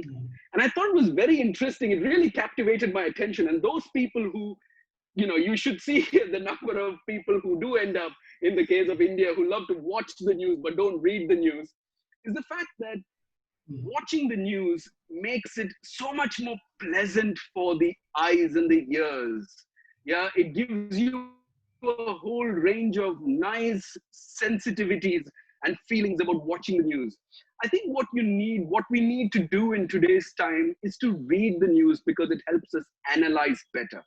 And I thought it was very interesting. It really captivated my attention. And those people who, you know, you should see the number of people who do end up, in the case of India, who love to watch the news but don't read the news, is the fact that watching the news makes it so much more pleasant for the eyes and the ears. Yeah, it gives you a whole range of nice sensitivities and feelings about watching the news. I think what we need to do in today's time is to read the news, because it helps us analyze better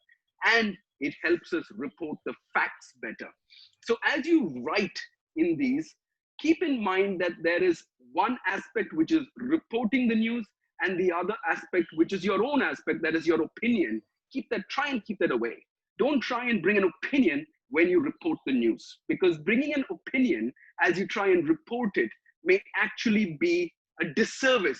and it helps us report the facts better. So as you write in these, keep in mind that there is one aspect which is reporting the news, and the other aspect which is your own aspect, that is your opinion. Try and keep that away. Don't try and bring an opinion when you report the news, because bringing an opinion as you try and report it may actually be a disservice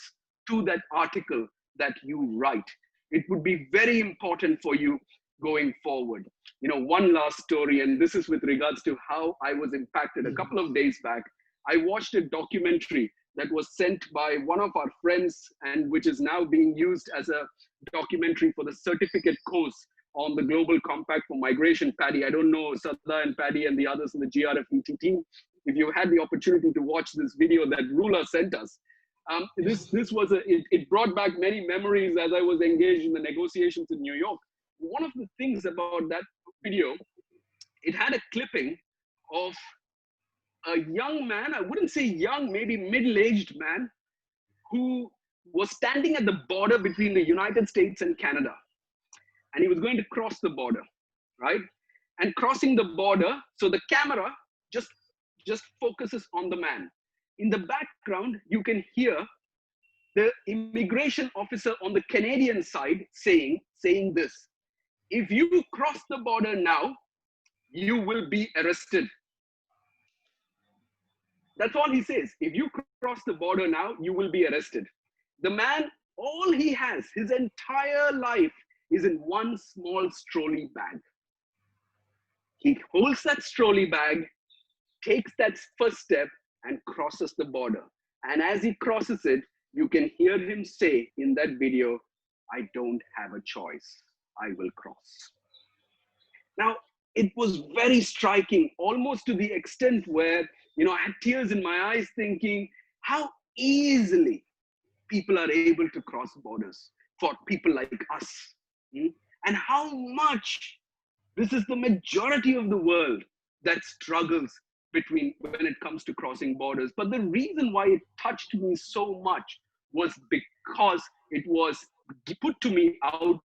to that article that you write. It would be very important for you going forward. You know, one last story, and this is with regards to how I was impacted. A couple of days back, I watched a documentary that was sent by one of our friends, and which is now being used as a documentary for the certificate course on the Global Compact for Migration. Paddy, I don't know, Sada and Paddy and the others in the GRFET team, if you had the opportunity to watch this video that Rula sent us. It brought back many memories as I was engaged in the negotiations in New York. One of the things about that video, it had a clipping of a young man, I wouldn't say young, maybe middle-aged man, who was standing at the border between the United States and Canada. And he was going to cross the border, right? And crossing the border, so the camera just focuses on the man. In the background, you can hear the immigration officer on the Canadian side saying this: if you cross the border now, you will be arrested. That's all he says. If you cross the border now, you will be arrested. The man, all he has, his entire life, is in one small trolley bag. He holds that trolley bag, takes that first step, and crosses the border. And as he crosses it, you can hear him say in that video, I don't have a choice. I will cross. Now, it was very striking, almost to the extent where, you know, I had tears in my eyes thinking how easily people are able to cross borders for people like us. And how much this is the majority of the world that struggles when it comes to crossing borders. But the reason why it touched me so much was because it was put to me out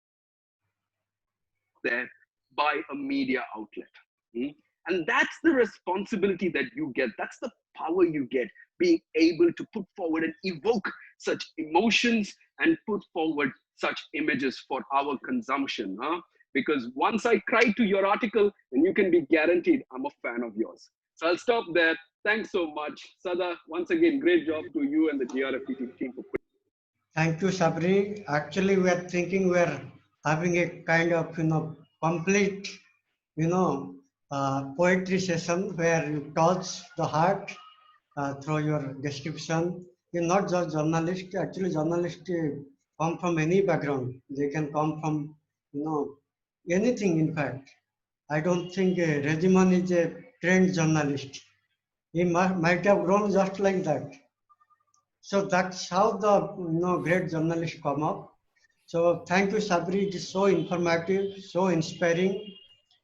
there by a media outlet. And that's the responsibility that you get. That's the power you get, being able to put forward and evoke such emotions and put forward such images for our consumption. Because once I cry to your article, then you can be guaranteed I'm a fan of yours. So I'll stop there. Thanks so much. Sada, once again, great job to you and the GRFET team for putting. Thank you, Sabri. Actually, we are thinking we are having a kind of, complete, poetry session where you touch the heart through your description. You're not just journalist. Actually, journalists come from any background. They can come from, anything. In fact, I don't think Regiman is a trained journalist. He might have grown just like that. So that's how the great journalists come up. So thank you, Sabri. It is so informative, so inspiring.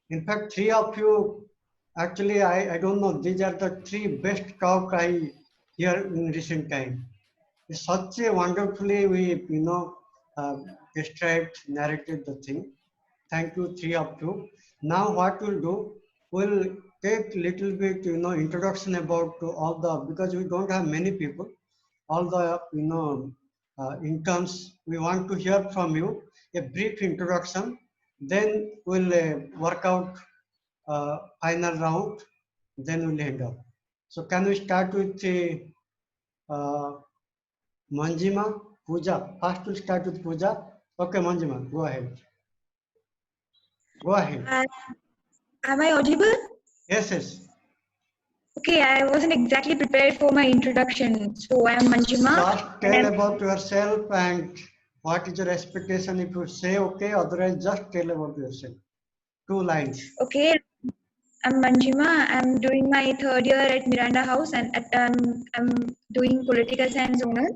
In fact, three of you, actually, I don't know, these are the three best talk I hear in recent time. It's such a wonderfully described, narrated the thing. Thank you, three of you. Now what we'll do, we'll take little bit, introduction about all the, because we don't have many people, all the, interns. We want to hear from you a brief introduction. Then we'll work out final round. Then we'll end up. So can we start with uh, Manjima, Pooja? First we'll start with Pooja. Okay, Manjima, go ahead. Go ahead. Am I audible? Yes, yes. Okay, I wasn't exactly prepared for my introduction. So I am Manjima. Just tell about yourself and what is your expectation. If you say okay, otherwise just tell about yourself. 2 lines. Okay, I'm Manjima. I'm doing my third year at Miranda House and I'm doing political science honors.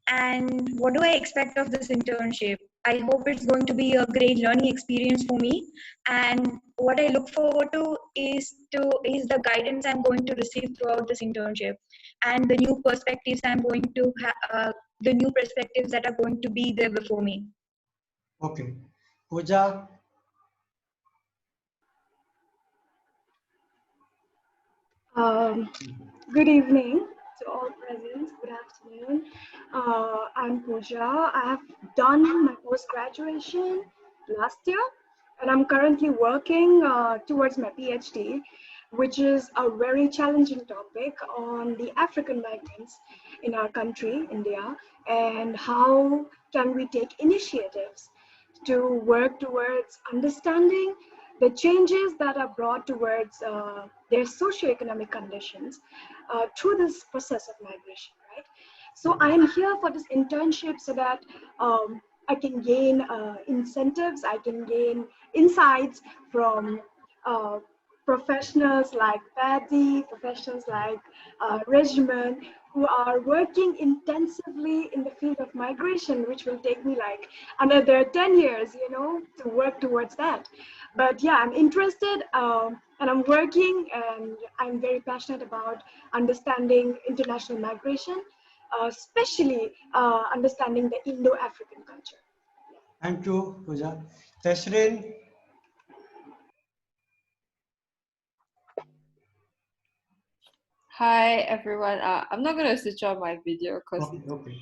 And what do I expect of this internship? I hope it's going to be a great learning experience for me. And what I look forward to is the guidance I'm going to receive throughout this internship, and the new perspectives the new perspectives that are going to be there before me. Okay. Pooja. Good evening to all present. Good afternoon. I'm Pooja. I have done my post-graduation last year, and I'm currently working towards my PhD, which is a very challenging topic on the African migrants in our country, India, and how can we take initiatives to work towards understanding the changes that are brought towards their socioeconomic conditions through this process of migration, right? So I am here for this internship so that I can gain incentives, I can gain insights from uh, professionals like Paddy, professionals like Regimen, who are working intensively in the field of migration, which will take me like another 10 years, to work towards that. But yeah, I'm interested and I'm working, and I'm very passionate about understanding international migration, especially understanding the Indo-African culture. Thank you, Pooja. Tasreen. Hi everyone. I'm not gonna switch on my video because Okay.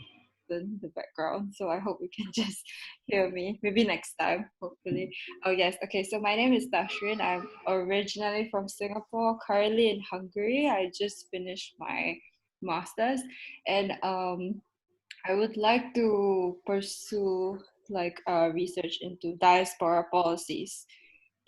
in the background, so I hope you can just hear me. Maybe next time, hopefully. Oh yes. Okay. So my name is Dashrin. I'm originally from Singapore, currently in Hungary. I just finished my masters, and I would like to pursue like research into diaspora policies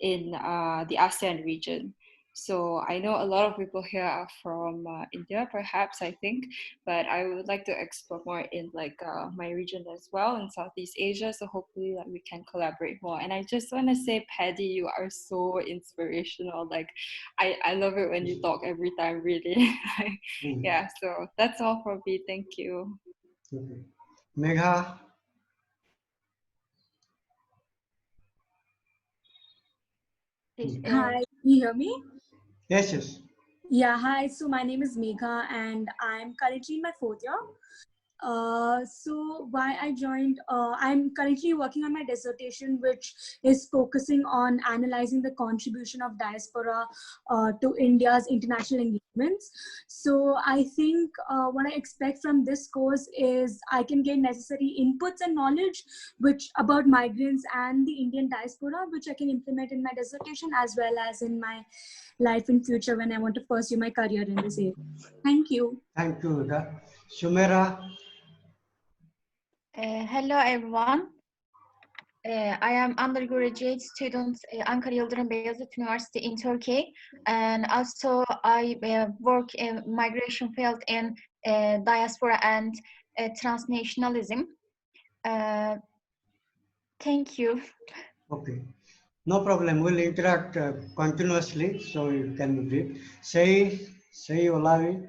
in the ASEAN region. So I know a lot of people here are from India, perhaps I think, but I would like to explore more in like my region as well in Southeast Asia. So hopefully like, we can collaborate more. And I just want to say, Paddy, you are so inspirational. Like I love it when you talk every time, really. Yeah. So that's all from me. Thank you. Okay. Megha. Hi, can you hear me? Yes, yes. Yeah, hi. So my name is Megha and I'm currently in my 4th year. So why I joined, I'm currently working on my dissertation, which is focusing on analyzing the contribution of diaspora to India's international engagements. So I think what I expect from this course is I can gain necessary inputs and knowledge which about migrants and the Indian diaspora, which I can implement in my dissertation as well as in my life in future when I want to pursue my career in this area. Thank you. Thank you, Megha. Shumera. Hello everyone. I am undergraduate student Ankara Yıldırım Beyazıt University in Turkey, and also I work in migration field in diaspora and transnationalism. Thank you. Okay. No problem. We'll interact continuously, so you can read. Say Olavi.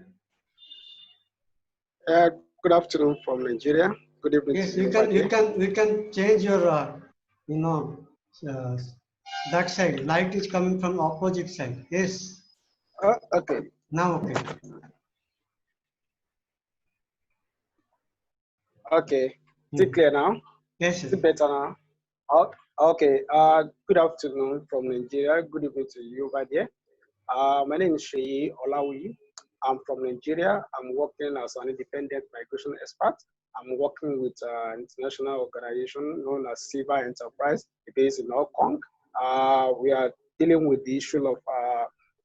Good afternoon from Nigeria. Good evening. Yes, to we can change your, that side. Light is coming from opposite side. Yes. Okay. Now, okay. Okay. Is it clear now? Yes. Is it better now? Oh, okay. Good afternoon from Nigeria. Good evening to you over there. My name is Sheyi Olawi. I'm from Nigeria. I'm working as an independent migration expert. I'm working with an international organization known as Silver Enterprise, based in Hong Kong. We are dealing with the issue of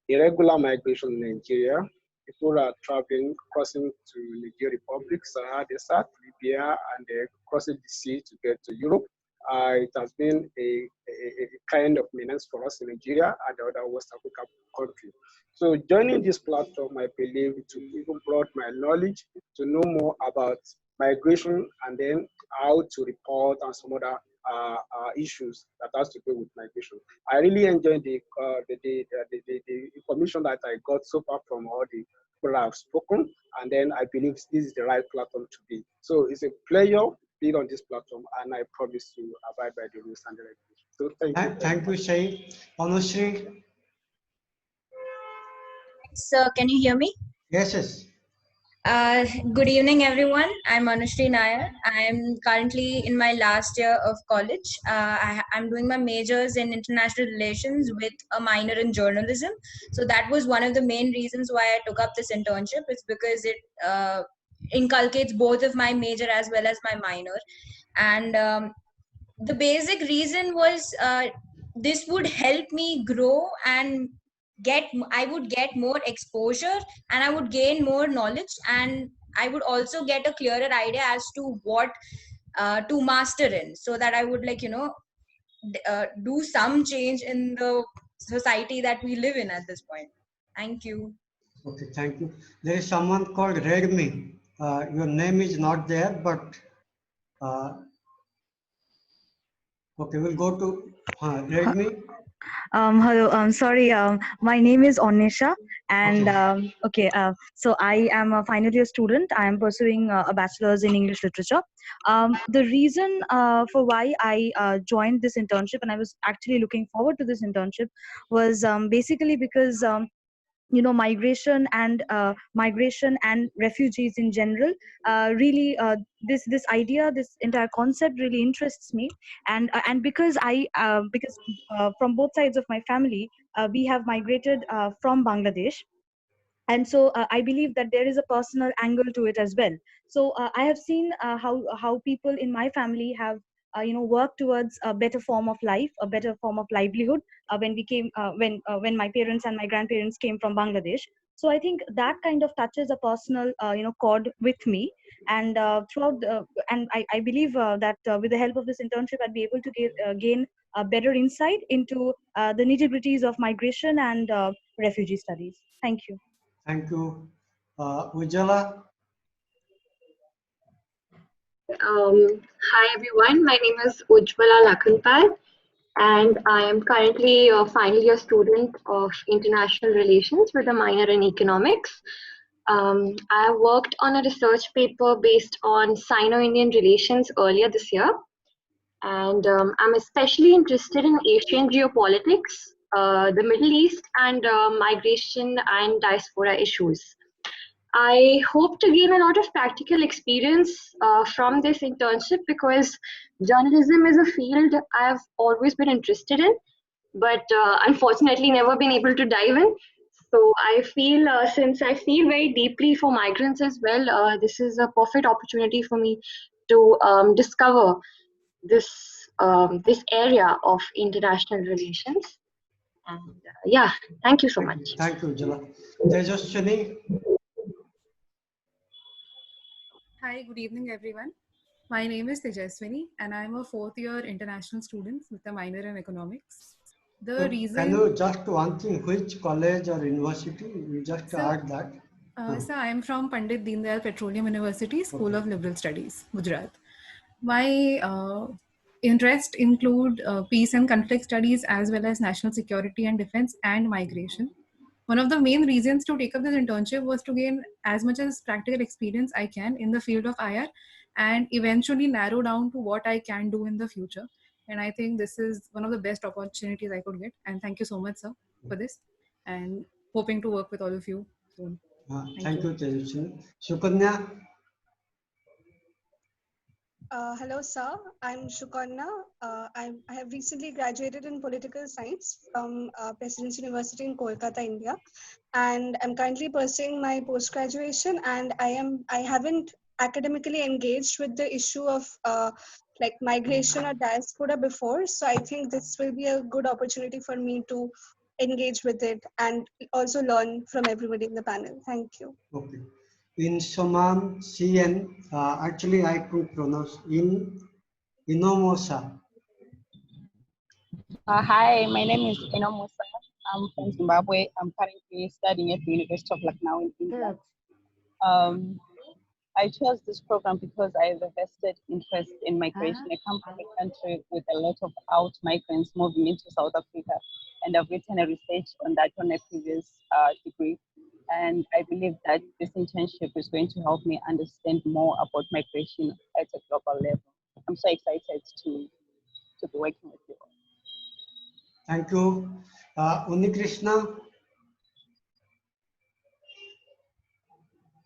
irregular migration in Nigeria. People are traveling, crossing to Niger Republic, Sahara Desert, Libya, and crossing the sea to get to Europe. It has been a kind of menace for us in Nigeria and the other West African countries. So joining this platform, I believe it will even broaden my knowledge to know more about migration and then how to report and some other issues that has to do with migration. I really enjoyed the information that I got so far from all the people I've spoken, and then I believe this is the right platform to be. So it's a pleasure being on this platform, and I promise to abide by the rules and the regulations. So thank you. Thank you, Shay. Anushree? So, can you hear me? Yes, yes. Good evening, everyone. I'm Anushri Nair. I'm currently in my last year of college. I'm doing my majors in international relations with a minor in journalism. So that was one of the main reasons why I took up this internship. It's because it inculcates both of my major as well as my minor. And the basic reason was this would help me grow and I would get more exposure and I would gain more knowledge, and I would also get a clearer idea as to what to master in, so that I would do some change in the society that we live in at this point. Thank you. Okay, thank you. There is someone called Redmi. Your name is not there, but okay, we'll go to Redmi. Hello. Sorry. My name is Onisha, and okay. So I am a final year student. I am pursuing a bachelor's in English literature. The reason for why I joined this internship, and I was actually looking forward to this internship, was basically because migration and refugees in general really this idea, this entire concept really interests me, and because from both sides of my family we have migrated from Bangladesh, and so I believe that there is a personal angle to it as well. So I have seen how people in my family have worked towards a better form of life, a better form of livelihood when my parents and my grandparents came from Bangladesh. So I think that kind of touches a personal chord with me, and I believe that with the help of this internship I'd be able to gain a better insight into the nitty-gritties of migration and refugee studies. Thank you. Thank you. Ujjwala? Hi everyone, my name is Ujjwala Lakhanpal, and I am currently a final year student of international relations with a minor in economics. I worked on a research paper based on Sino-Indian relations earlier this year, and I'm especially interested in Asian geopolitics, the Middle East, and migration and diaspora issues. I hope to gain a lot of practical experience from this internship, because journalism is a field I've always been interested in, but unfortunately never been able to dive in. So I feel, since I feel very deeply for migrants as well, this is a perfect opportunity for me to discover this area of international relations. And yeah, thank you so much. Thank you, Ujjwala. Tejaswini? Hi, good evening, everyone. My name is Tejaswini, and I'm a fourth year international student with a minor in economics. The reason. Can you just one thing, which college or university? You just add that. So I am from Pandit Deendayal Petroleum University, School of Liberal Studies, Gujarat. My interests include peace and conflict studies, as well as national security and defense and migration. One of the main reasons to take up this internship was to gain as much as practical experience I can in the field of IR, and eventually narrow down to what I can do in the future. And I think this is one of the best opportunities I could get. And thank you so much, sir, for this. And hoping to work with all of you soon. Thank you, Tejaswini. Sukanya? Hello, sir. I'm Shukarna. I have recently graduated in political science from President's University in Kolkata, India, and I'm currently pursuing my post graduation. And I haven't academically engaged with the issue of like migration or diaspora before, so I think this will be a good opportunity for me to engage with it and also learn from everybody in the panel. Thank you. Okay. In Soman CN, actually I could pronounce in Inomosa. Hi, my name is Eno Musa. I'm from Zimbabwe. I'm currently studying at the University of Lucknow in India. I chose this program because I have a vested interest in migration. I come from a country with a lot of out migrants moving into South Africa, and I've written a research on that on a previous degree. And I believe that this internship is going to help me understand more about migration at a global level. I'm so excited to be working with you. Thank you. Unikrishna.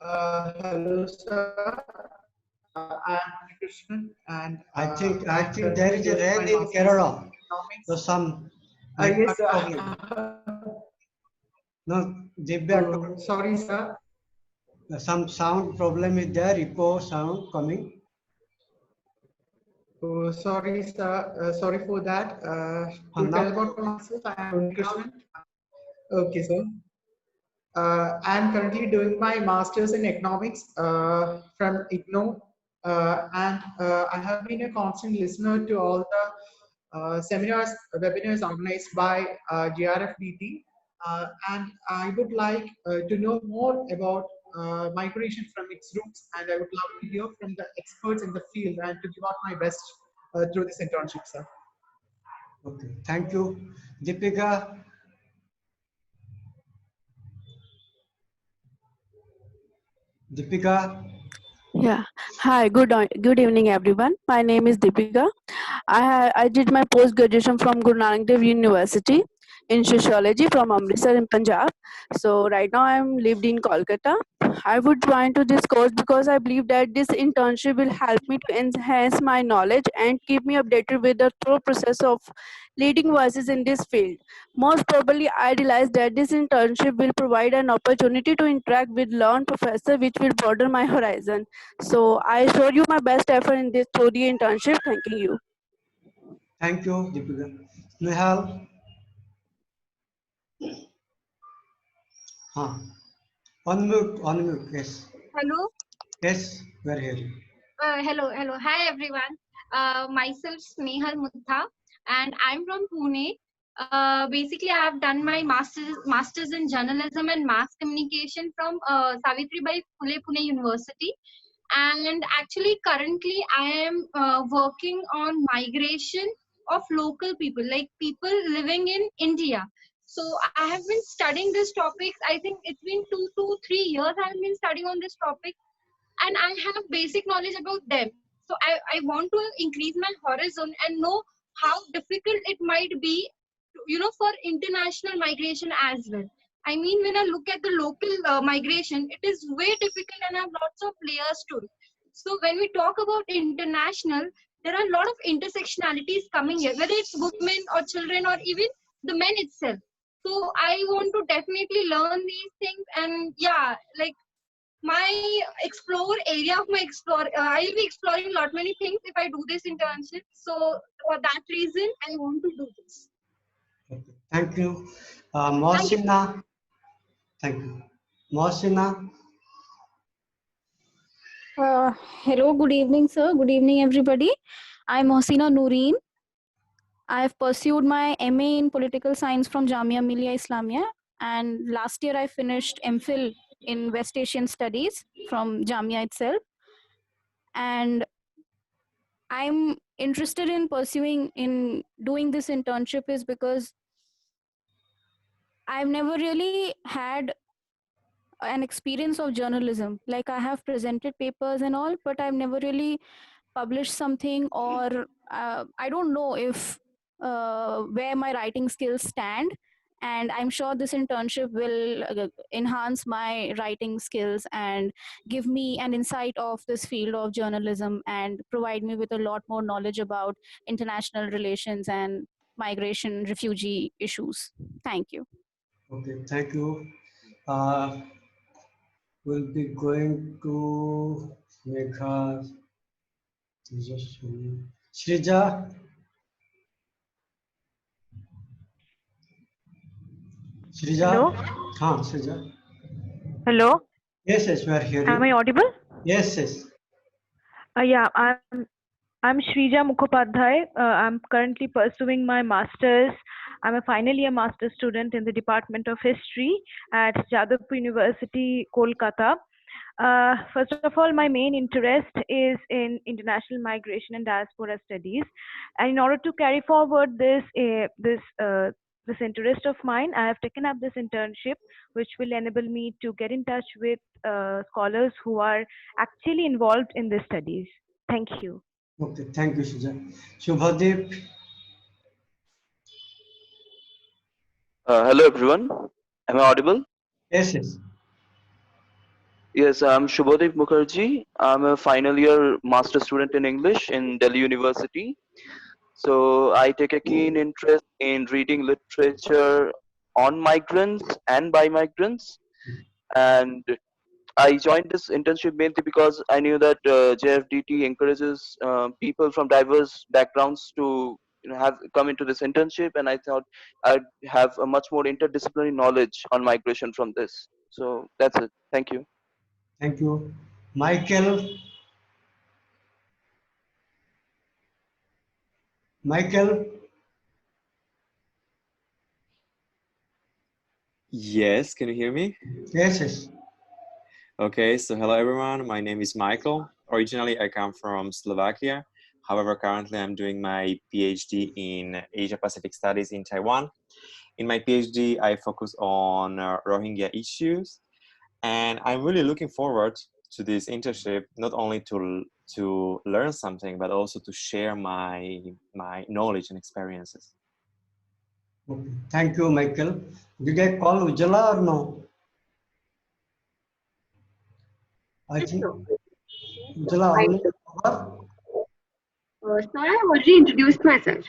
Hello, sir. I'm Krishnan, and I think I'm there currently is a doing rain my in master's Kerala. in economics. So some Yes, network sir. problem. No, Divya. Sorry, sir. Some sound problem is there. Echo sound coming. Oh, sorry, sir. Sorry for that. To Now- tell about myself, I am Krishnan. Okay, sir. I am currently doing my master's in economics from IGNO, and I have been a constant listener to all the seminars, webinars organized by GRFDT, and I would like to know more about migration from its roots, and I would love to hear from the experts in the field and to give out my best through this internship, sir. Okay, thank you. Deepika. Deepika. Yeah. Hi. Good evening, everyone. My name is Deepika. I did my post graduation from Guru Nanak Dev University in sociology from Amritsar in Punjab. So right now I'm lived in Kolkata. I would join to this course because I believe that this internship will help me to enhance my knowledge and keep me updated with the thorough process of leading voices in this field. Most probably, I realized that this internship will provide an opportunity to interact with learned professor, which will broaden my horizon. So I showed you my best effort in this through the internship. Thanking you. Thank you, Deepika. Nehal. Unmute, yes. Hello. Yes, we're here. Hello. Hi, everyone. Myself Snehal Mutha, and I'm from Pune. Basically, I have done my masters in journalism and mass communication from Savitribai Phule Pune University. And actually, currently, I am working on migration of local people, like people living in India. So I have been studying this topic. I think it's been 2 to 3 years I have been studying on this topic, and I have basic knowledge about them. So I want to increase my horizon and know how difficult it might be, for international migration as well. I mean, when I look at the local migration, it is way difficult and have lots of layers to it. So when we talk about international, there are a lot of intersectionalities coming here, whether it's women or children or even the men itself. So I want to definitely learn these things, and yeah, like my explore area of my explore I'll be exploring a lot many things if I do this internship. So for that reason I want to do this. Thank you. Mohsina. Thank you. Mohsina. Hello, good evening, sir. Good evening, everybody. I'm Mohsina Nooreen. I have pursued my MA in political science from Jamia Millia Islamia, and last year I finished MPhil in West Asian Studies from Jamia itself. And I'm interested in doing this internship is because I've never really had an experience of journalism. Like I have presented papers and all, but I've never really published something, or I don't know if where my writing skills stand. and I'm sure this internship will enhance my writing skills and give me an insight of this field of journalism and provide me with a lot more knowledge about international relations and migration refugee issues. Thank you. Okay, thank you. We'll be going to Megha, Shrija. Shrija? Hello? Shrija. Hello? Yes, yes, we are Am I hearing. audible? Yes, yes. Yeah, I'm Shrija Mukhopadhyay. I'm currently pursuing my master's. I'm a final year master's student in the Department of History at Jadavpur University, Kolkata. First of all, my main interest is in international migration and diaspora studies. And in order to carry forward this interest of mine, I have taken up this internship, which will enable me to get in touch with scholars who are actually involved in these studies. Thank you. Okay, thank you, Shrija. Shubhadeep. Hello everyone. Am I audible? Yes, yes. Yes, I'm Shubhadeep Mukherjee. I'm a final year master student in English in Delhi University. So I take a keen interest in reading literature on migrants and by migrants. And I joined this internship mainly because I knew that JFDT encourages people from diverse backgrounds to have come into this internship, and I thought I'd have a much more interdisciplinary knowledge on migration from this. So that's it. Thank you. Thank you. Michael. Michael. Yes, can you hear me? Yes, yes. Okay, so hello everyone. My name is Michael. Originally, I come from Slovakia. However, currently I'm doing my PhD in Asia Pacific Studies in Taiwan. In my PhD, I focus on Rohingya issues, and I'm really looking forward to this internship, not only to learn something, but also to share my knowledge and experiences. Okay. Thank you, Michael. Did I call Ujjala or no? I think Ujjala I, only. so I have already introduced myself.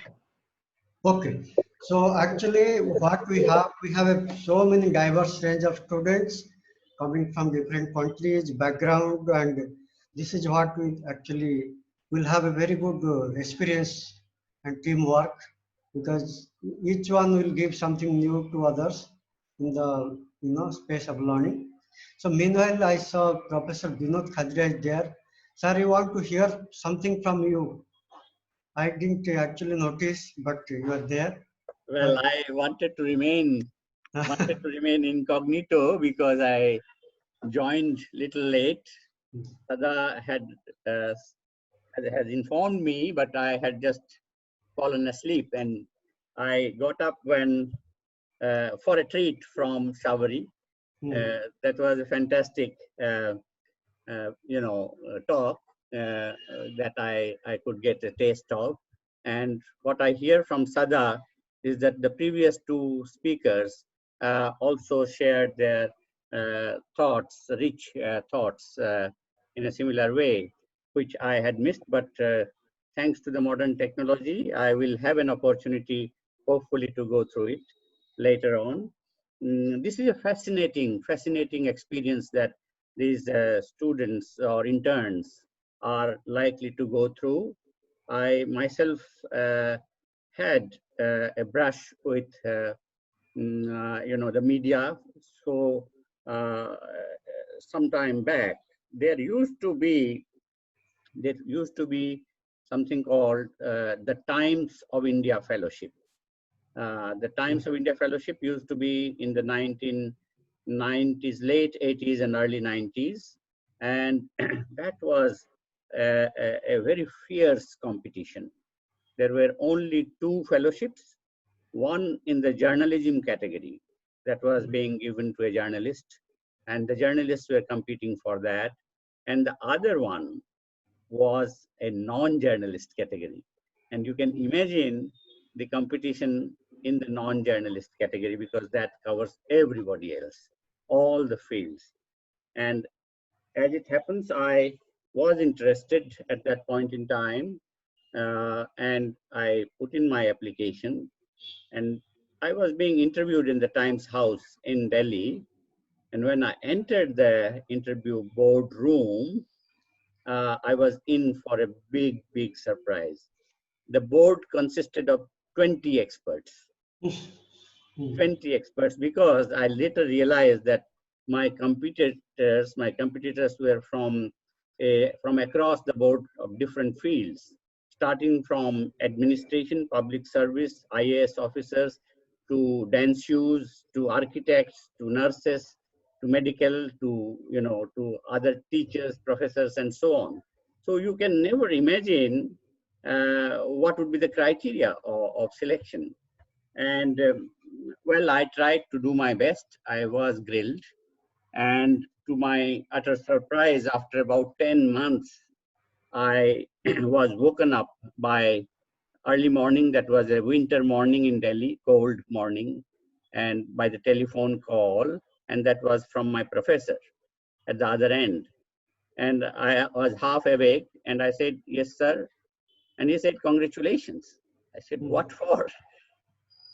Okay. So actually what we have so many diverse range of students coming from different countries, background, and this is what we actually will have a very good experience and teamwork, because each one will give something new to others in the space of learning. So meanwhile, I saw Professor Vinod Khadria is there. Sir, you want to hear something from you? I didn't actually notice, but you are there. Well, I wanted to remain incognito because I joined little late. Sada has informed me, but I had just fallen asleep, and I got up when for a treat from Shavari. That was a fantastic, talk that I could get a taste of. And what I hear from Sada is that the previous two speakers also shared their thoughts, rich thoughts in a similar way, which I had missed. But thanks to the modern technology, I will have an opportunity, hopefully, to go through it later on. This is a fascinating experience that these students or interns are likely to go through. I myself had a brush with the media. So some time back, there used to be something called the Times of India Fellowship. The Times of India Fellowship used to be in the 1990s, late 80s and early 90s. And that was a very fierce competition. There were only two fellowships, one in the journalism category that was being given to a journalist, and the journalists were competing for that. And the other one was a non-journalist category. And you can imagine the competition in the non-journalist category because that covers everybody else, all the fields. And as it happens, I was interested at that point in time, and I put in my application, and I was being interviewed in the Times House in Delhi. And when I entered the interview boardroom, I was in for a big, big surprise. The board consisted of 20 experts. 20 experts, because I later realized that my competitors were from across the board of different fields, starting from administration, public service, IAS officers, to dancers, to architects, to nurses, to medical, to other teachers, professors, and so on. So you can never imagine what would be the criteria of selection. And well, I tried to do my best. I was grilled. And to my utter surprise, after about 10 months, I was woken up by early morning. That was a winter morning in Delhi, cold morning, and by the telephone call. And that was from my professor at the other end. And I was half awake and I said, "Yes, sir." And he said, "Congratulations." I said, "What for?"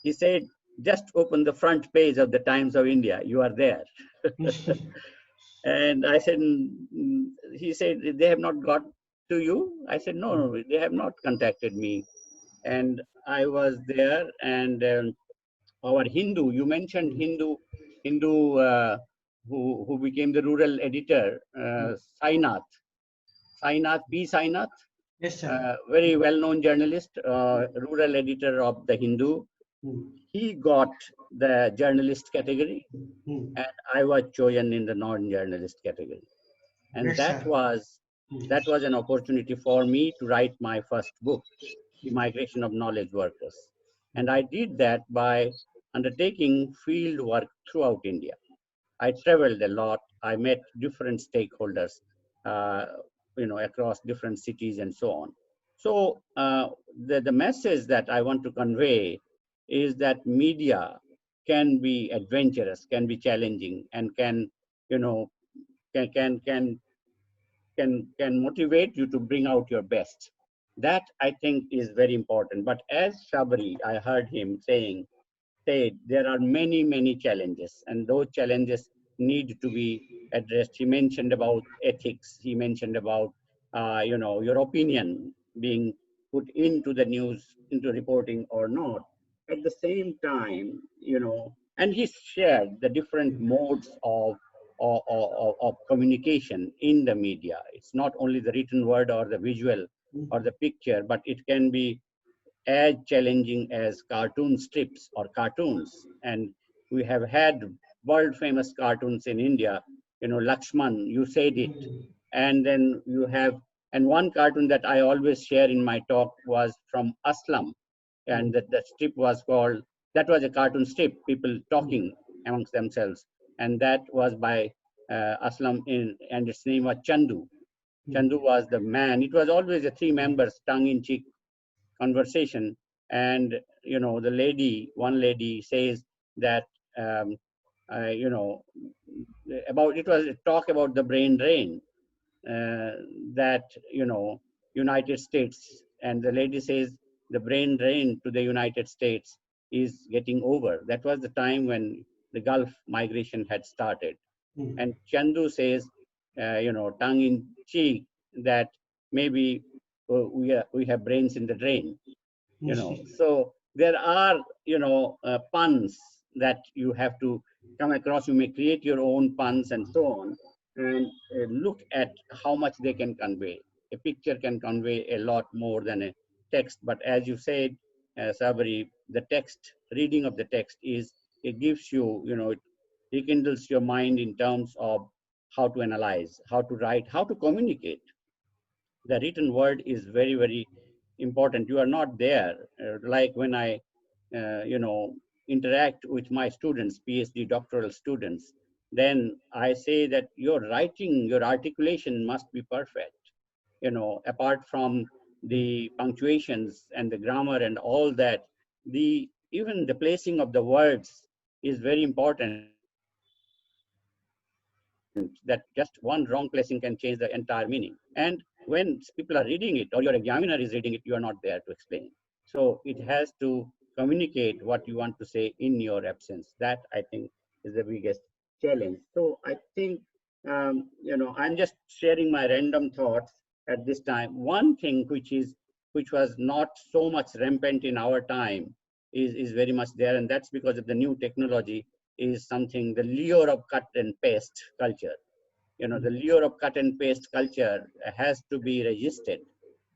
He said, "Just open the front page of the Times of India. You are there." And I said, he said, "They have not got to you?" I said, "No, they have not contacted me." And I was there, and our Hindu, you mentioned Hindu who became the rural editor, Sainath, P. Sainath. Yes, sir. Very well-known journalist, rural editor of the Hindu. He got the journalist category, and I was chosen in the non-journalist category. And Great, that sir. was an opportunity for me to write my first book, The Migration of Knowledge Workers. And I did that by undertaking field work throughout India. I traveled a lot. I met different stakeholders, uh, across different cities and so on. So the message that I want to convey is that media can be adventurous, can be challenging, and can, can can can can motivate you to bring out your best. That I think is very important. But as Shabri, I heard him said there are many, many challenges, and those challenges need to be addressed. He mentioned about ethics. He mentioned about, your opinion being put into the news, into reporting or not. At the same time, and he shared the different modes of communication in the media. It's not only the written word or the visual or the picture, but it can be as challenging as cartoon strips or cartoons. And we have had world famous cartoons in India, Lakshman, you said it. And then you have, and one cartoon that I always share in my talk was from Aslam. And that strip was called, that was a cartoon strip, people talking amongst themselves. And that was by Aslam, and its name was Chandu. Chandu was the man. It was always a three members, tongue in cheek conversation. And one lady says that you know about, it was a talk about the brain drain, that United States, and the lady says the brain drain to the United States is getting over. That was the time when the Gulf migration had started. And Chandu says, tongue in cheek, that maybe we have brains in the drain. So there are puns that you have to come across. You may create your own puns and so on, and look at how much they can convey. A picture can convey a lot more than a text, but as you said, Sabri, the text, reading of the text, is, it gives you, it rekindles your mind in terms of how to analyze, how to write, how to communicate. The written word is very, very important. You are not there. Like when I, interact with my students, PhD doctoral students, then I say that your writing, your articulation must be perfect. Apart from the punctuations and the grammar and all that, the even the placing of the words is very important, that just one wrong placing can change the entire meaning. And when people are reading it or your examiner is reading it, you are not there to explain it. So it has to communicate what you want to say in your absence. That, I think, is the biggest challenge. So I think, I'm just sharing my random thoughts at this time. One thing which was not so much rampant in our time is very much there, and that's because of the new technology is something, the lure of cut and paste culture. The lure of cut and paste culture has to be resisted.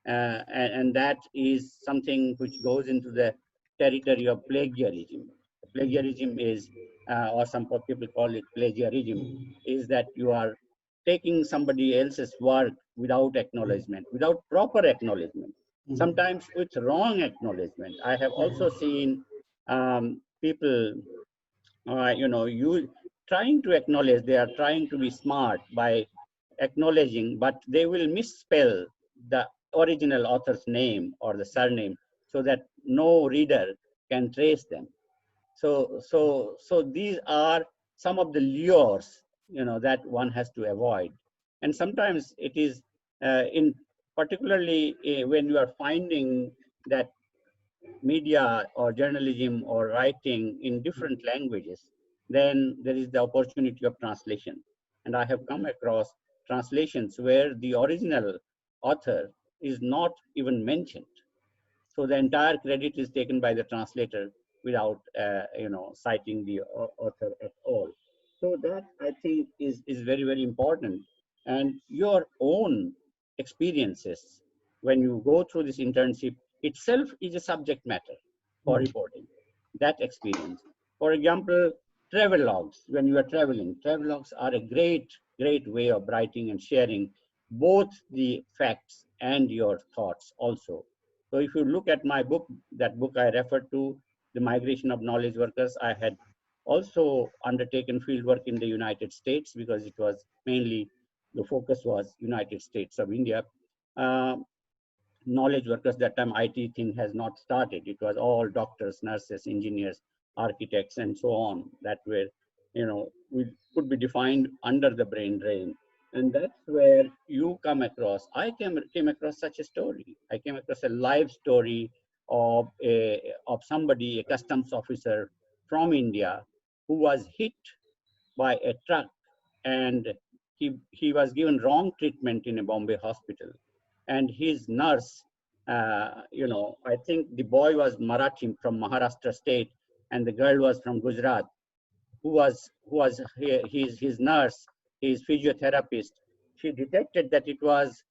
And that is something which goes into the territory of plagiarism. Plagiarism is, or some people call it plagiarism, is that you are taking somebody else's work without acknowledgement, without proper acknowledgement, sometimes with wrong acknowledgement. I have also seen people you trying to acknowledge, they are trying to be smart by acknowledging, but they will misspell the original author's name or the surname so that no reader can trace them. So these are some of the lures, that one has to avoid. And sometimes it is in particularly when you are finding that media or journalism or writing in different languages, then there is the opportunity of translation. And I have come across translations where the original author is not even mentioned. So the entire credit is taken by the translator without, citing the author at all. So that, I think, is very, very important. And your own experiences when you go through this internship itself is a subject matter for reporting, that experience. For example, travel logs. When you are traveling, travel logs are a great, great way of writing and sharing both the facts and your thoughts also. So if you look at my book, that book I referred to, The Migration of Knowledge Workers, I had also undertaken field work in the United States because it was mainly, the focus was United States of India. Knowledge workers, that time IT thing has not started. It was all doctors, nurses, engineers, architects, and so on that were, we could be defined under the brain drain. And that's where you come across, I came across such a story. I came across a live story of somebody, a customs officer from India, who was hit by a truck, and he was given wrong treatment in a Bombay hospital. And his nurse, I think the boy was Marathi from Maharashtra state, and the girl was from Gujarat, who was his nurse, his physiotherapist. She detected that it was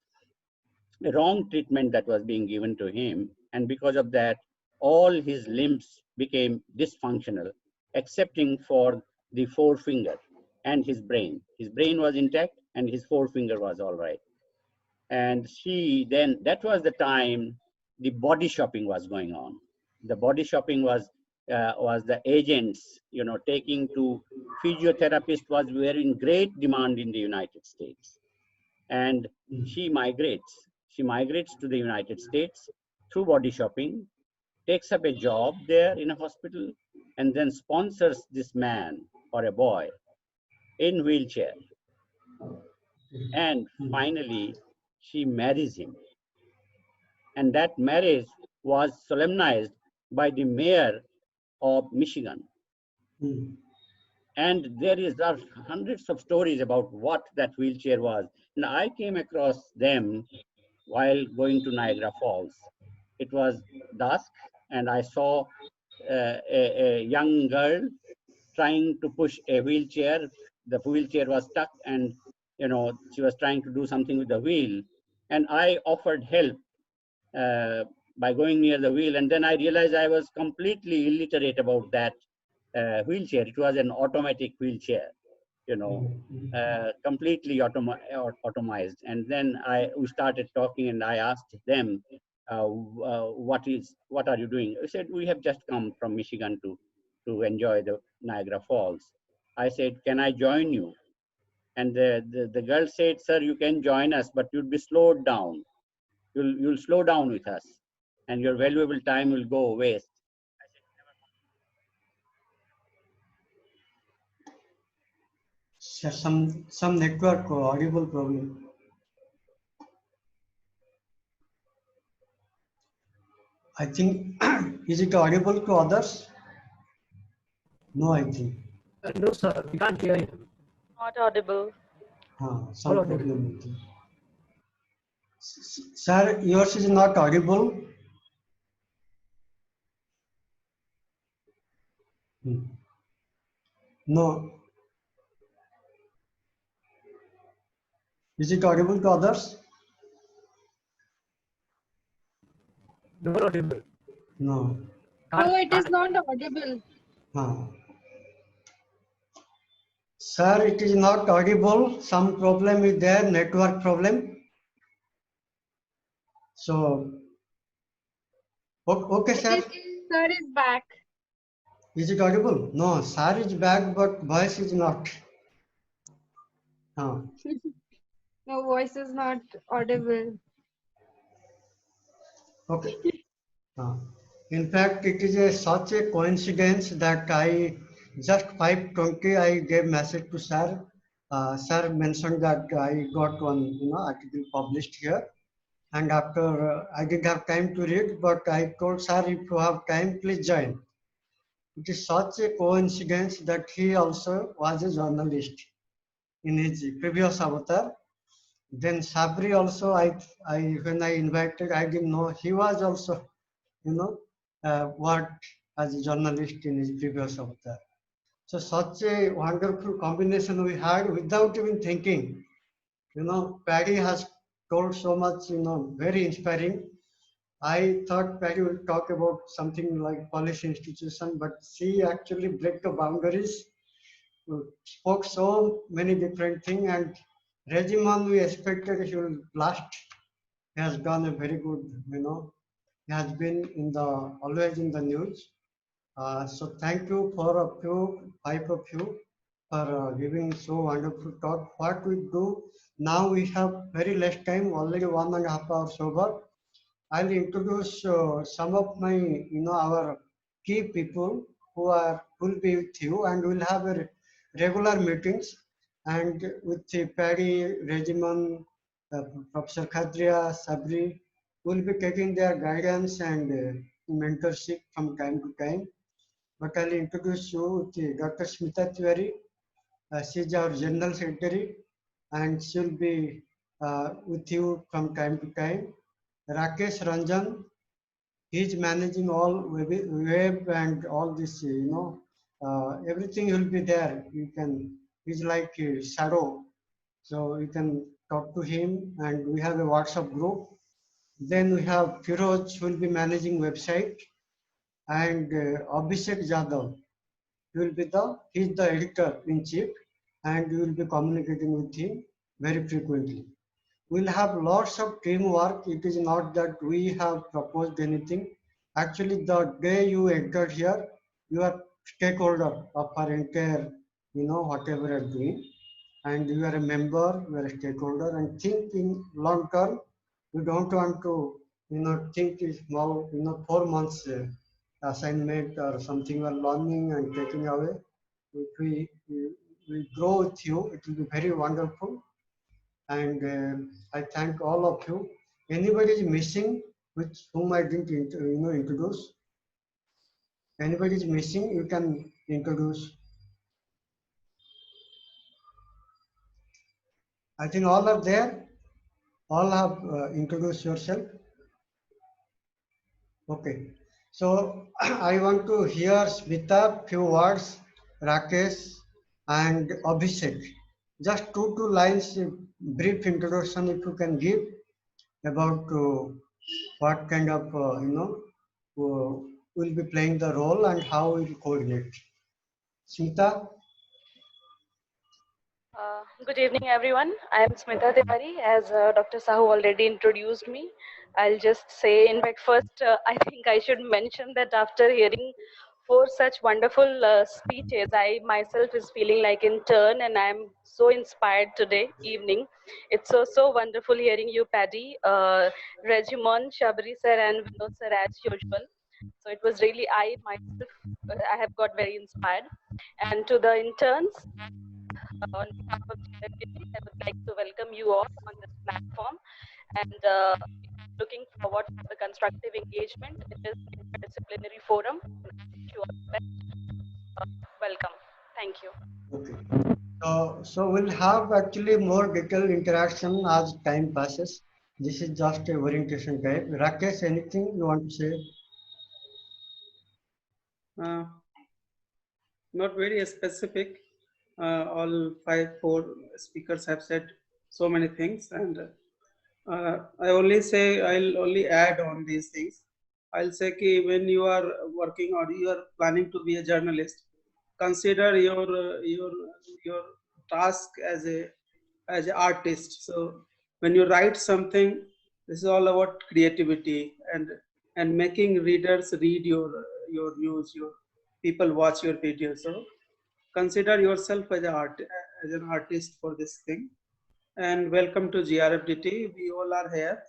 a wrong treatment that was being given to him, and because of that, all his limbs became dysfunctional, excepting for the forefinger and his brain. His brain was intact, and his forefinger was all right. And she then, that was the time the body shopping was going on. The body shopping was the agents, taking to physiotherapist was very in great demand in the United States. And she migrates to the United States through body shopping, takes up a job there in a hospital, and then sponsors this man or a boy in wheelchair. And finally, she marries him. And that marriage was solemnized by the mayor of Michigan. And there are hundreds of stories about what that wheelchair was. And I came across them while going to Niagara Falls. It was dusk, and I saw a young girl trying to push a wheelchair. The wheelchair was stuck, and she was trying to do something with the wheel. And I offered help by going near the wheel, and then I realized I was completely illiterate about that wheelchair. It was an automatic wheelchair, completely automized. And then we started talking, and I asked them, what are you doing? I said, we have just come from Michigan to enjoy the Niagara Falls. I said, can I join you? And the girl said, sir, you can join us, but you'll be slowed down. You'll slow down with us, and your valuable time will go waste. Sir, some network audible problem. I think is it audible to others? No, I think. No, sir, we can't hear him. Not audible. Some problem. I think. Sir, yours is not audible. No. Is it audible to others? Not audible. No. No, it is not audible. Sir, it is not audible. Some problem is there, network problem. So, okay, sir. Sir is back. Is it audible? No, sir is back, but voice is not. No, voice is not audible. Okay. In fact, it is such a coincidence that I just 5:20 I gave message to sir. Sir mentioned that I got one article published here, and after I didn't have time to read, but I told sir, if you have time, please join. It is such a coincidence that he also was a journalist in his previous avatar. Then Sabri also, when I invited, I didn't know he was also, worked as a journalist in his previous avatar. So such a wonderful combination we had without even thinking. Paddy has told so much, very inspiring. I thought Patty would talk about something like policy institution, but she actually break the boundaries, spoke so many different things, and Regimon we expected he will blast. He has done a very good, he has been always in the news. So thank you for five of you, for giving so wonderful talk. What we do now, we have very less time, already 1.5 hours over. I'll introduce some of my, our key people who will be with you, and we'll have regular meetings. And with Paddy, Regiman, Professor Khadria, Sabri, will be taking their guidance and mentorship from time to time. But I'll introduce you to Dr. Smita Tiwari. She's our General Secretary, and she'll be with you from time to time. Rakesh Ranjan, he's managing all web and all this, everything will be there. He's like a shadow. So you can talk to him, and we have a WhatsApp group. Then we have Firoz who will be managing website, and Abhishek Jadhav. He's the editor in chief, and we will be communicating with him very frequently. We'll have lots of teamwork. It is not that we have proposed anything. Actually, the day you entered here, you are stakeholder of our entire, whatever you're doing. And you are a member, you are a stakeholder, and think in long term. We don't want to, think is small, 4 months assignment or something you are learning and taking away. If we grow with you, it will be very wonderful. And I thank all of you. Anybody is missing, which whom I didn't introduce? Anybody is missing, you can introduce. I think all are there. All have introduced yourself. Okay. So I want to hear Smita, few words, Rakesh and Abhishek. Just two lines, brief introduction if you can give about what kind of, will be playing the role and how we will coordinate. Smita? Good evening, everyone. I am Smita Tiwari. As Dr. Sahu already introduced me, I'll just say, in fact, first, I think I should mention that after hearing four such wonderful speeches, I myself is feeling like in turn, and I'm so inspired today evening. It's so wonderful hearing you, Paddy, Regimon, Shabri sir, and Vinod sir as usual. So it was really I myself, I have got very inspired. And to the interns, On behalf of GRFDT, I would like to welcome you all on this platform and looking forward for the constructive engagement in this interdisciplinary forum. I wish you all the best. Welcome. Thank you. Okay. So we'll have actually more detailed interaction as time passes. This is just a orientation type. Rakesh, anything you want to say? Not very specific. All four speakers have said so many things, and I'll only add on these things. I'll say that when you are working or you are planning to be a journalist, consider your task as an artist. So when you write something, this is all about creativity and making readers read your news, your people watch your videos. So consider yourself as an artist for this thing. And welcome to GRFDT. We all are here,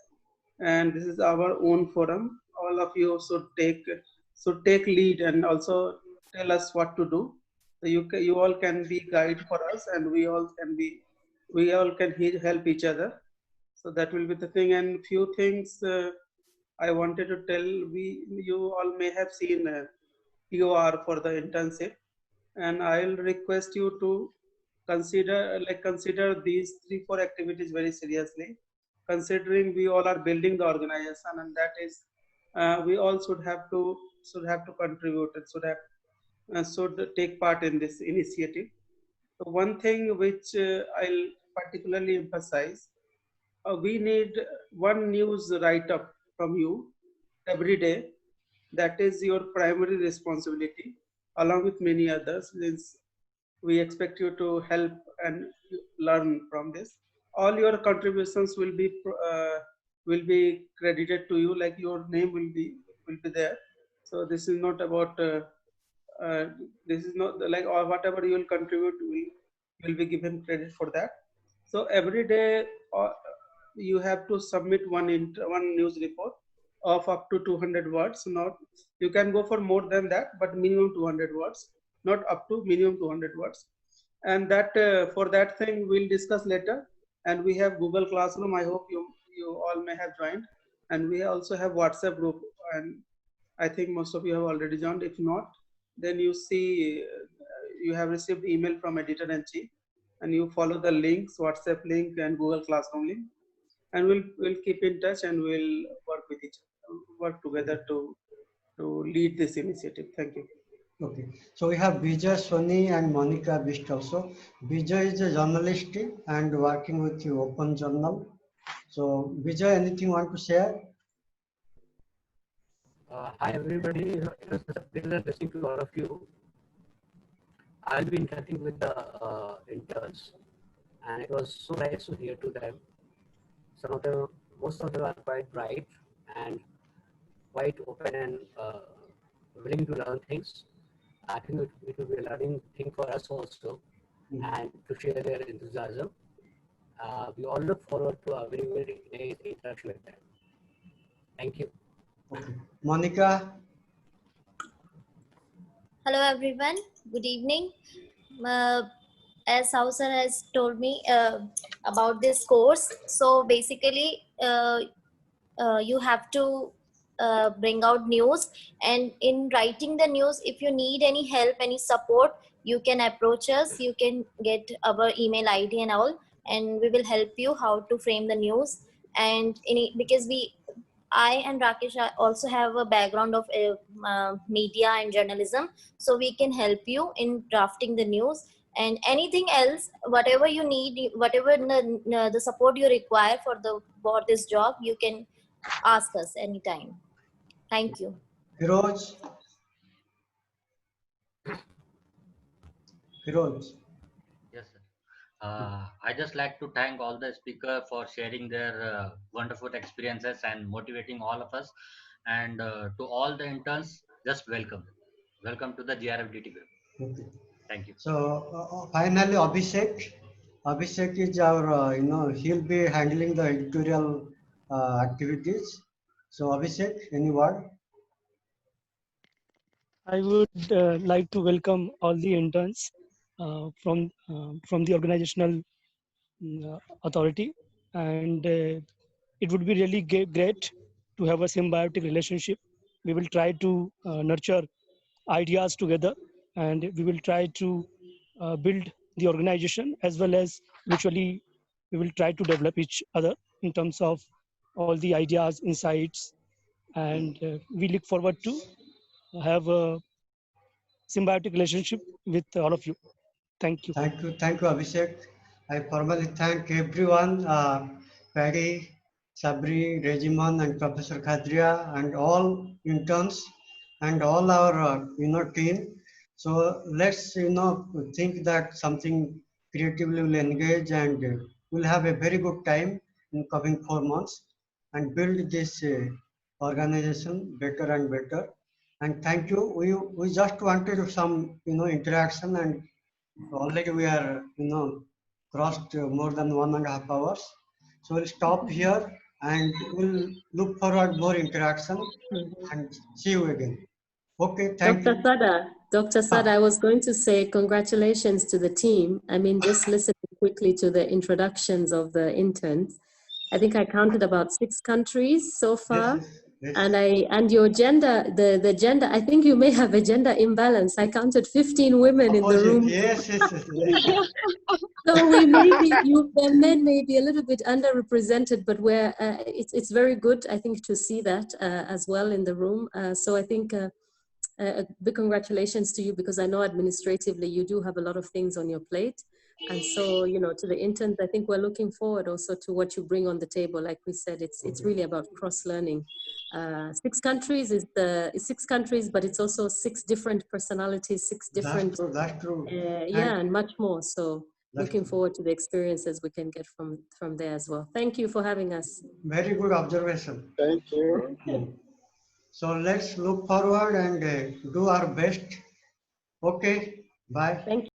and this is our own forum. All of you should take lead and also tell us what to do. So you all can be guide for us, and we all can help each other. So that will be the thing. And few things I wanted to tell. You all may have seen POR for the internship, and I'll request you to consider these 3-4 activities very seriously, considering we all are building the organization, and that is we all should have to contribute and should take part in this initiative. So one thing which I'll particularly emphasize, we need one news write-up from you every day. That is your primary responsibility, along with many others, since we expect you to help and learn from this. All your contributions will be credited to you, like your name will be there. So this is not about this is not like, or whatever you will contribute will be given credit for that. So every day you have to submit one news report of up to 200 words. Not, you can go for more than that, but minimum 200 words, not up to, minimum 200 words. And that for that thing we'll discuss later. And we have Google Classroom. I hope you all may have joined, and we also have WhatsApp group, and I think most of you have already joined. If not, then you see you have received email from editor-in-chief, and you follow the links, WhatsApp link and Google Classroom link, and we'll keep in touch, and we'll work together to lead this initiative. Thank you. Okay, so we have Vijay, Soni, and Monica Bist also. Vijay is a journalist and working with the Open Journal. So Vijay, anything you want to share? Hi everybody, it was a pleasure listening to all of you. I'll be interacting with the interns, and it was so nice to hear to them. Some of them, most of them are quite bright and quite open and willing to learn things. I think it will be a learning thing for us also, and to share their enthusiasm. We all look forward to a very, very nice interaction with them. Thank you. Okay. Monica. Hello everyone, good evening. As Hauser has told me about this course, so basically you have to bring out news, and in writing the news, if you need any help, any support, you can approach us. You can get our email ID and all, and we will help you how to frame the news. And because I and Rakesh also have a background of media and journalism, so we can help you in drafting the news. And anything else, whatever you need, whatever the support you require for this job, you can ask us anytime. Thank you. Firoz. Firoz. Yes, sir. I just like to thank all the speakers for sharing their wonderful experiences and motivating all of us. And to all the interns, just welcome. Welcome to the GRFDT group. Okay. Thank you. So finally, Abhishek. Abhishek is our, he'll be handling the editorial activities. So Abhishek, any word? I would like to welcome all the interns from the organizational authority, and it would be really great to have a symbiotic relationship. We will try to nurture ideas together, and we will try to build the organization, as well as mutually we will try to develop each other in terms of all the ideas, insights, and we look forward to have a symbiotic relationship with all of you. Thank you. Thank you, Abhishek. I formally thank everyone, Paddy, Sabri, Regiman, and Professor Khadria, and all interns, and all our team. So let's think that something creatively will engage, and we'll have a very good time in coming 4 months and build this organization better and better. And thank you. We just wanted some interaction, and already we are crossed more than 1.5 hours. So we'll stop here, and we'll look forward more interaction, and see you again. Okay, thank Dr. you. Sada, Dr. Sada, I was going to say congratulations to the team. I mean, just listening quickly to the introductions of the interns, I think I counted about 6 countries so far. Yes. And your gender, the gender, I think you may have a gender imbalance. I counted 15 women in the room. Yes. So we may be, the men may be a little bit underrepresented, but it's very good, I think, to see that as well in the room. So I think big congratulations to you, because I know administratively you do have a lot of things on your plate. And so, to the interns, I think we're looking forward also to what you bring on the table. Like we said, it's really about cross-learning. 6 countries is 6 countries, but it's also 6 different personalities, 6 different, that's true. and much more. So looking forward to the experiences we can get from there as well. Thank you for having us. Very good observation. Thank you. So let's look forward and do our best. Okay, bye. Thank you.